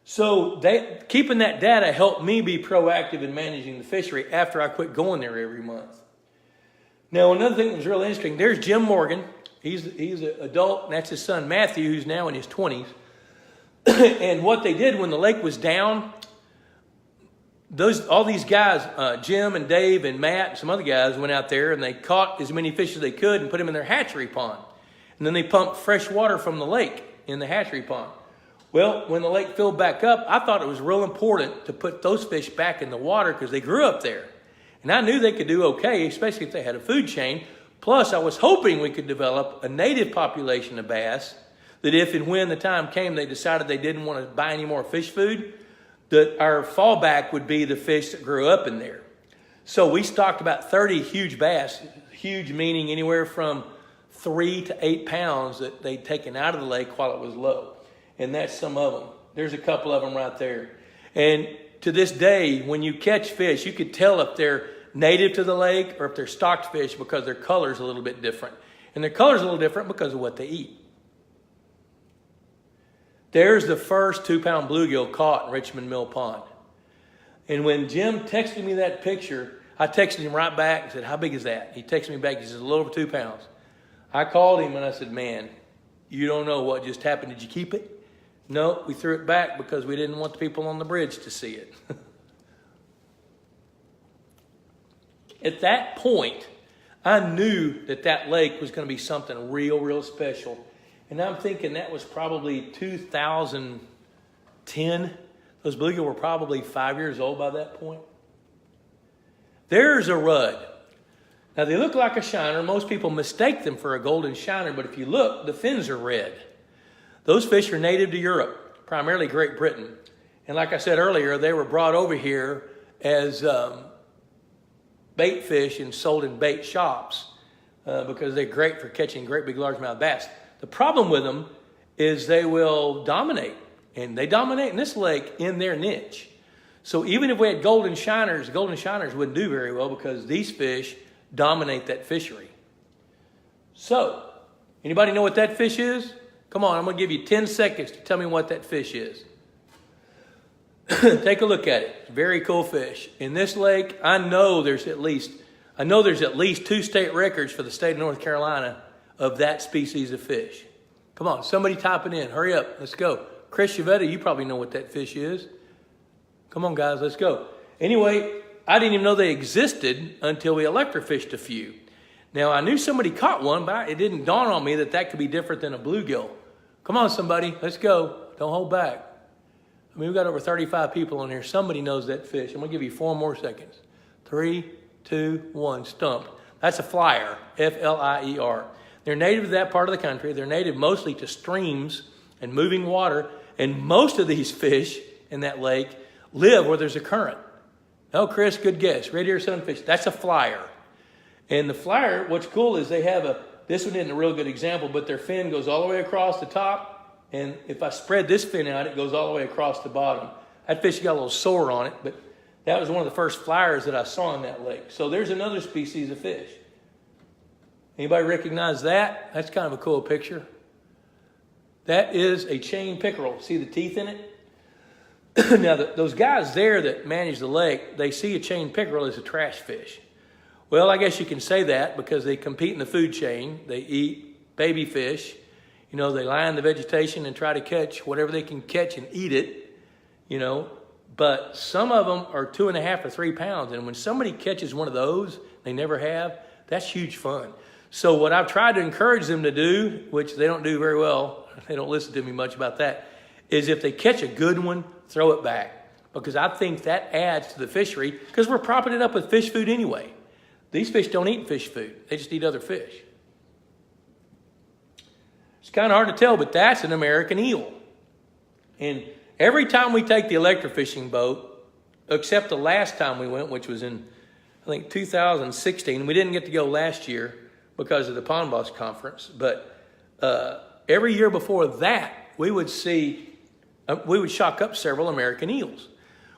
So keeping that data helped me be proactive in managing the fishery after I quit going there every month. Now, another thing that was really interesting, there's Jim Morgan. He's an adult, and that's his son Matthew, who's now in his 20s. And what they did when the lake was down, all these guys, Jim and Dave and Matt and some other guys went out there and they caught as many fish as they could and put them in their hatchery pond. And then they pumped fresh water from the lake in the hatchery pond. Well, when the lake filled back up, I thought it was real important to put those fish back in the water because they grew up there. And I knew they could do okay, especially if they had a food chain. Plus, I was hoping we could develop a native population of bass that if and when the time came they decided they didn't want to buy any more fish food, that our fallback would be the fish that grew up in there. So we stocked about 30 huge bass, huge meaning anywhere from 3 to 8 pounds that they'd taken out of the lake while it was low. And that's some of them. There's a couple of them right there. And to this day, when you catch fish, you could tell if they're native to the lake or if they're stocked fish because their color's a little bit different. And their color's a little different because of what they eat. There's the first 2-pound bluegill caught in Richmond Mill Pond. And when Jim texted me that picture, I texted him right back and said, how big is that? He texted me back, he says, a little over 2 pounds. I called him and I said, man, you don't know what just happened. Did you keep it? No, we threw it back because we didn't want the people on the bridge to see it. At that point, I knew that that lake was going to be something real, real special. And I'm thinking that was probably 2010. Those bluegill were probably 5 years old by that point. There's a rudd. Now, they look like a shiner. Most people mistake them for a golden shiner, but if you look, the fins are red. Those fish are native to Europe, primarily Great Britain. And like I said earlier, they were brought over here as bait fish and sold in bait shops because they're great for catching great big largemouth bass. The problem with them is they will dominate, and they dominate in this lake in their niche. So even if we had golden shiners wouldn't do very well because these fish dominate that fishery. So, anybody know what that fish is? Come on, I'm going to give you 10 seconds to tell me what that fish is. Take a look at it. Very cool fish. In this lake, I know there's at least 2 state records for the state of North Carolina of that species of fish. Come on, somebody type it in. Hurry up. Let's go. Chris Chavetta, you probably know what that fish is. Come on, guys. Let's go. Anyway, I didn't even know they existed until we electrofished a few. Now, I knew somebody caught one, but it didn't dawn on me that that could be different than a bluegill. Come on, somebody. Let's go. Don't hold back. I mean, we've got over 35 people on here. Somebody knows that fish. I'm going to give you 4 more seconds. 3, 2, 1. Stump. That's a flyer. F-L-I-E-R. They're native to that part of the country. They're native mostly to streams and moving water. And most of these fish in that lake live where there's a current. Oh, Chris, good guess. Red ear sunfish. That's a flyer. And the flyer, what's cool is they have this one isn't a real good example, but their fin goes all the way across the top. And if I spread this fin out, it goes all the way across the bottom. That fish got a little sore on it, but that was one of the first flyers that I saw in that lake. So there's another species of fish. Anybody recognize that? That's kind of a cool picture. That is a chain pickerel. See the teeth in it? Now, those guys there that manage the lake, they see a chain pickerel as a trash fish. Well, I guess you can say that because they compete in the food chain. They eat baby fish. You know, they line the vegetation and try to catch whatever they can catch and eat it, you know. But some of them are 2.5 or 3 pounds. And when somebody catches one of those, they never have, that's huge fun. So what I've tried to encourage them to do, which they don't do very well, they don't listen to me much about that, is if they catch a good one, throw it back. Because I think that adds to the fishery, because we're propping it up with fish food anyway. These fish don't eat fish food. They just eat other fish. It's kind of hard to tell, but that's an American eel. And every time we take the electrofishing boat, except the last time we went, which was in, I think, 2016. We didn't get to go last year because of the Pond Boss Conference. But every year before that, we would see we would shock up several American eels.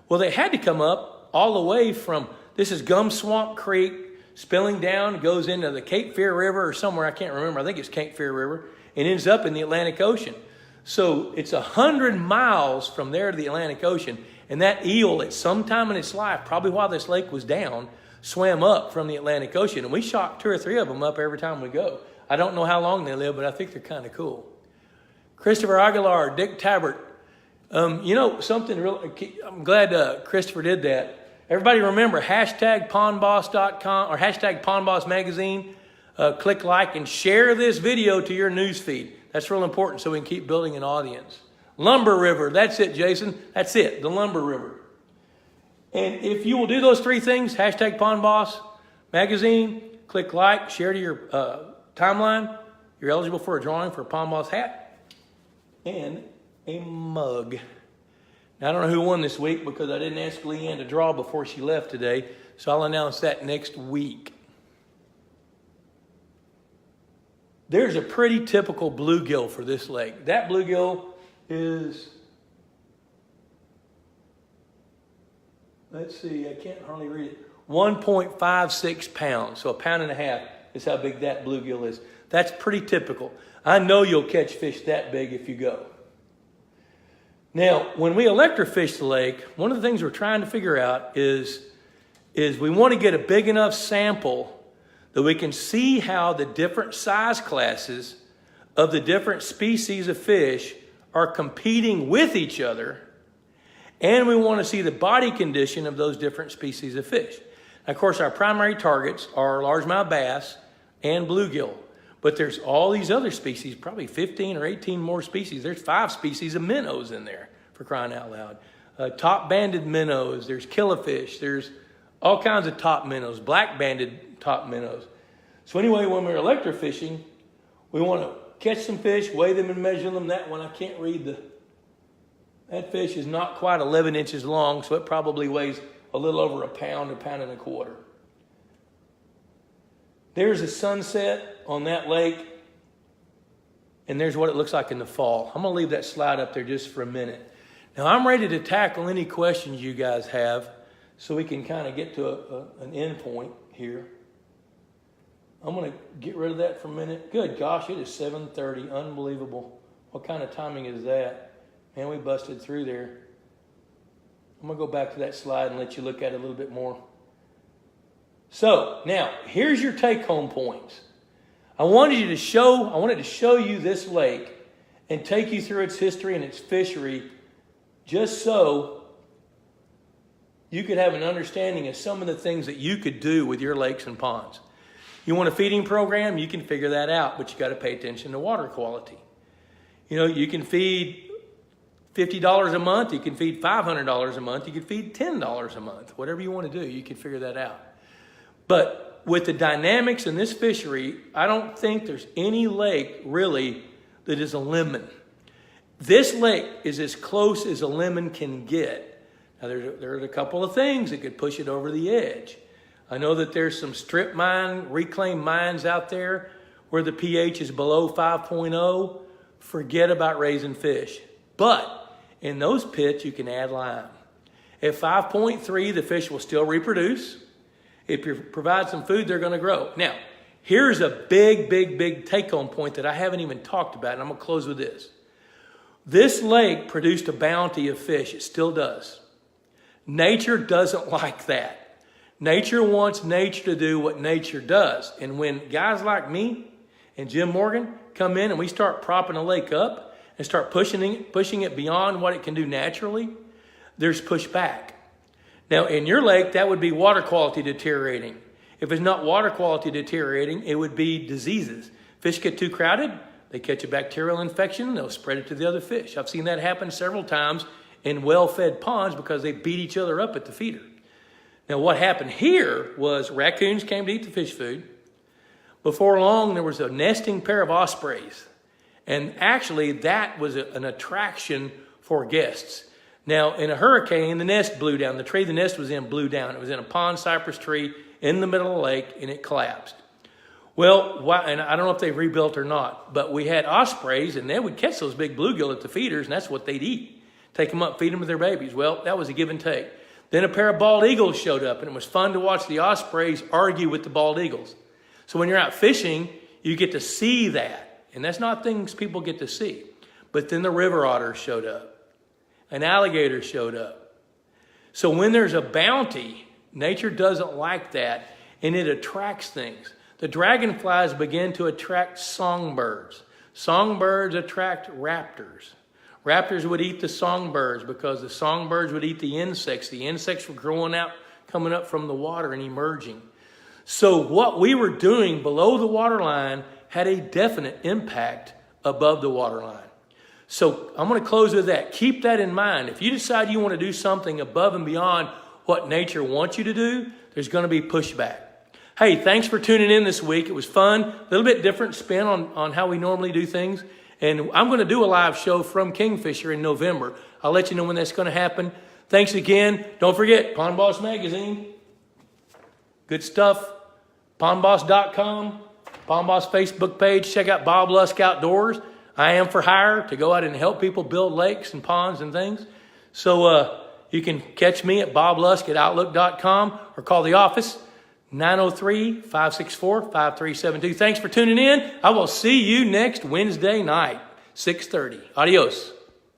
Well, they had to come up all the way from, this is Gum Swamp Creek, spilling down, goes into the Cape Fear River or somewhere, I can't remember, I think it's Cape Fear River, and ends up in the Atlantic Ocean. So it's 100 miles from there to the Atlantic Ocean, and that eel at some time in its life, probably while this lake was down, swam up from the Atlantic Ocean, and we shock 2 or 3 of them up every time we go. I don't know how long they live, but I think they're kind of cool. Christopher Aguilar, Dick Tabbert. You know, something real, I'm glad Christopher did that. Everybody remember, hashtag pondboss.com or hashtag pondboss magazine. Click like and share this video to your news feed. That's real important so we can keep building an audience. Lumber River, that's it, Jason. That's it, the Lumber River. And if you will do those 3 things, hashtag pondboss magazine, click like, share to your timeline, you're eligible for a drawing for a Pond Boss hat and a mug. Now, I don't know who won this week because I didn't ask Leanne to draw before she left today, so I'll announce that next week. There's a pretty typical bluegill for this lake. That bluegill is, let's see, I can't hardly read it, 1.56 pounds, so 1.5 pounds is how big that bluegill is. That's pretty typical. I know you'll catch fish that big if you go. Now, when we electrofish the lake, one of the things we're trying to figure out is we want to get a big enough sample that we can see how the different size classes of the different species of fish are competing with each other, and we want to see the body condition of those different species of fish. Of course, our primary targets are largemouth bass and bluegill, but there's all these other species, probably 15 or 18 more species. There's 5 species of minnows in there, for crying out loud. Top-banded minnows, there's killifish, there's all kinds of top minnows, black-banded top minnows. So anyway, when we're electrofishing, we want to catch some fish, weigh them and measure them. That one, I can't read that fish is not quite 11 inches long, so it probably weighs a little over a pound, 1.25 pounds. There's a sunset on that lake, and there's what it looks like in the fall. I'm going to leave that slide up there just for a minute. Now, I'm ready to tackle any questions you guys have so we can kind of get to an end point here. I'm going to get rid of that for a minute. Good gosh, it is 7:30. Unbelievable. What kind of timing is that? Man, we busted through there. I'm going to go back to that slide and let you look at it a little bit more. So, now, here's your take-home points. I wanted to show you this lake and take you through its history and its fishery just so you could have an understanding of some of the things that you could do with your lakes and ponds. You want a feeding program, you can figure that out, but you got to pay attention to water quality. You know, you can feed $50 a month, you can feed $500 a month, you can feed $10 a month. Whatever you want to do, you can figure that out. But with the dynamics in this fishery, I don't think there's any lake really that is a lemon. This lake is as close as a lemon can get. Now, there's a couple of things that could push it over the edge. I know that there's some strip mine, reclaimed mines out there where the pH is below 5.0. Forget about raising fish. But in those pits, you can add lime. At 5.3, the fish will still reproduce. If you provide some food, they're going to grow. Now, here's a big take-home point that I haven't even talked about, and I'm going to close with this. This lake produced a bounty of fish. It still does. Nature doesn't like that. Nature wants nature to do what nature does. And when guys like me and Jim Morgan come in and we start propping a lake up and start pushing it beyond what it can do naturally, there's pushback. Now, in your lake, that would be water quality deteriorating. If it's not water quality deteriorating, it would be diseases. Fish get too crowded, they catch a bacterial infection, they'll spread it to the other fish. I've seen that happen several times in well-fed ponds because they beat each other up at the feeder. Now, what happened here was raccoons came to eat the fish food. Before long, there was a nesting pair of ospreys. And actually, that was an attraction for guests. Now, in a hurricane, the nest blew down. The tree the nest was in blew down. It was in a pond cypress tree in the middle of the lake, and it collapsed. Well, and I don't know if they rebuilt or not, but we had ospreys, and they would catch those big bluegill at the feeders, and that's what they'd eat. Take them up, feed them to their babies. Well, that was a give and take. Then a pair of bald eagles showed up, and it was fun to watch the ospreys argue with the bald eagles. So when you're out fishing, you get to see that. And that's not things people get to see. But then the river otters showed up. An alligator showed up. So when there's a bounty, nature doesn't like that, and it attracts things. The dragonflies begin to attract songbirds. Songbirds attract raptors. Raptors would eat the songbirds because the songbirds would eat the insects. The insects were growing out, coming up from the water and emerging. So what we were doing below the waterline had a definite impact above the waterline. So I'm going to close with that. Keep that in mind. If you decide you want to do something above and beyond what nature wants you to do, there's going to be pushback. Hey, thanks for tuning in this week. It was fun. A little bit different spin on how we normally do things. And I'm going to do a live show from Kingfisher in November. I'll let you know when that's going to happen. Thanks again. Don't forget, Pond Boss Magazine. Good stuff. PondBoss.com. Pond Boss Facebook page. Check out Bob Lusk Outdoors. I am for hire to go out and help people build lakes and ponds and things. So you can catch me at boblusk@outlook.com or call the office 903-564-5372. Thanks for tuning in. I will see you next Wednesday night, 6:30. Adios.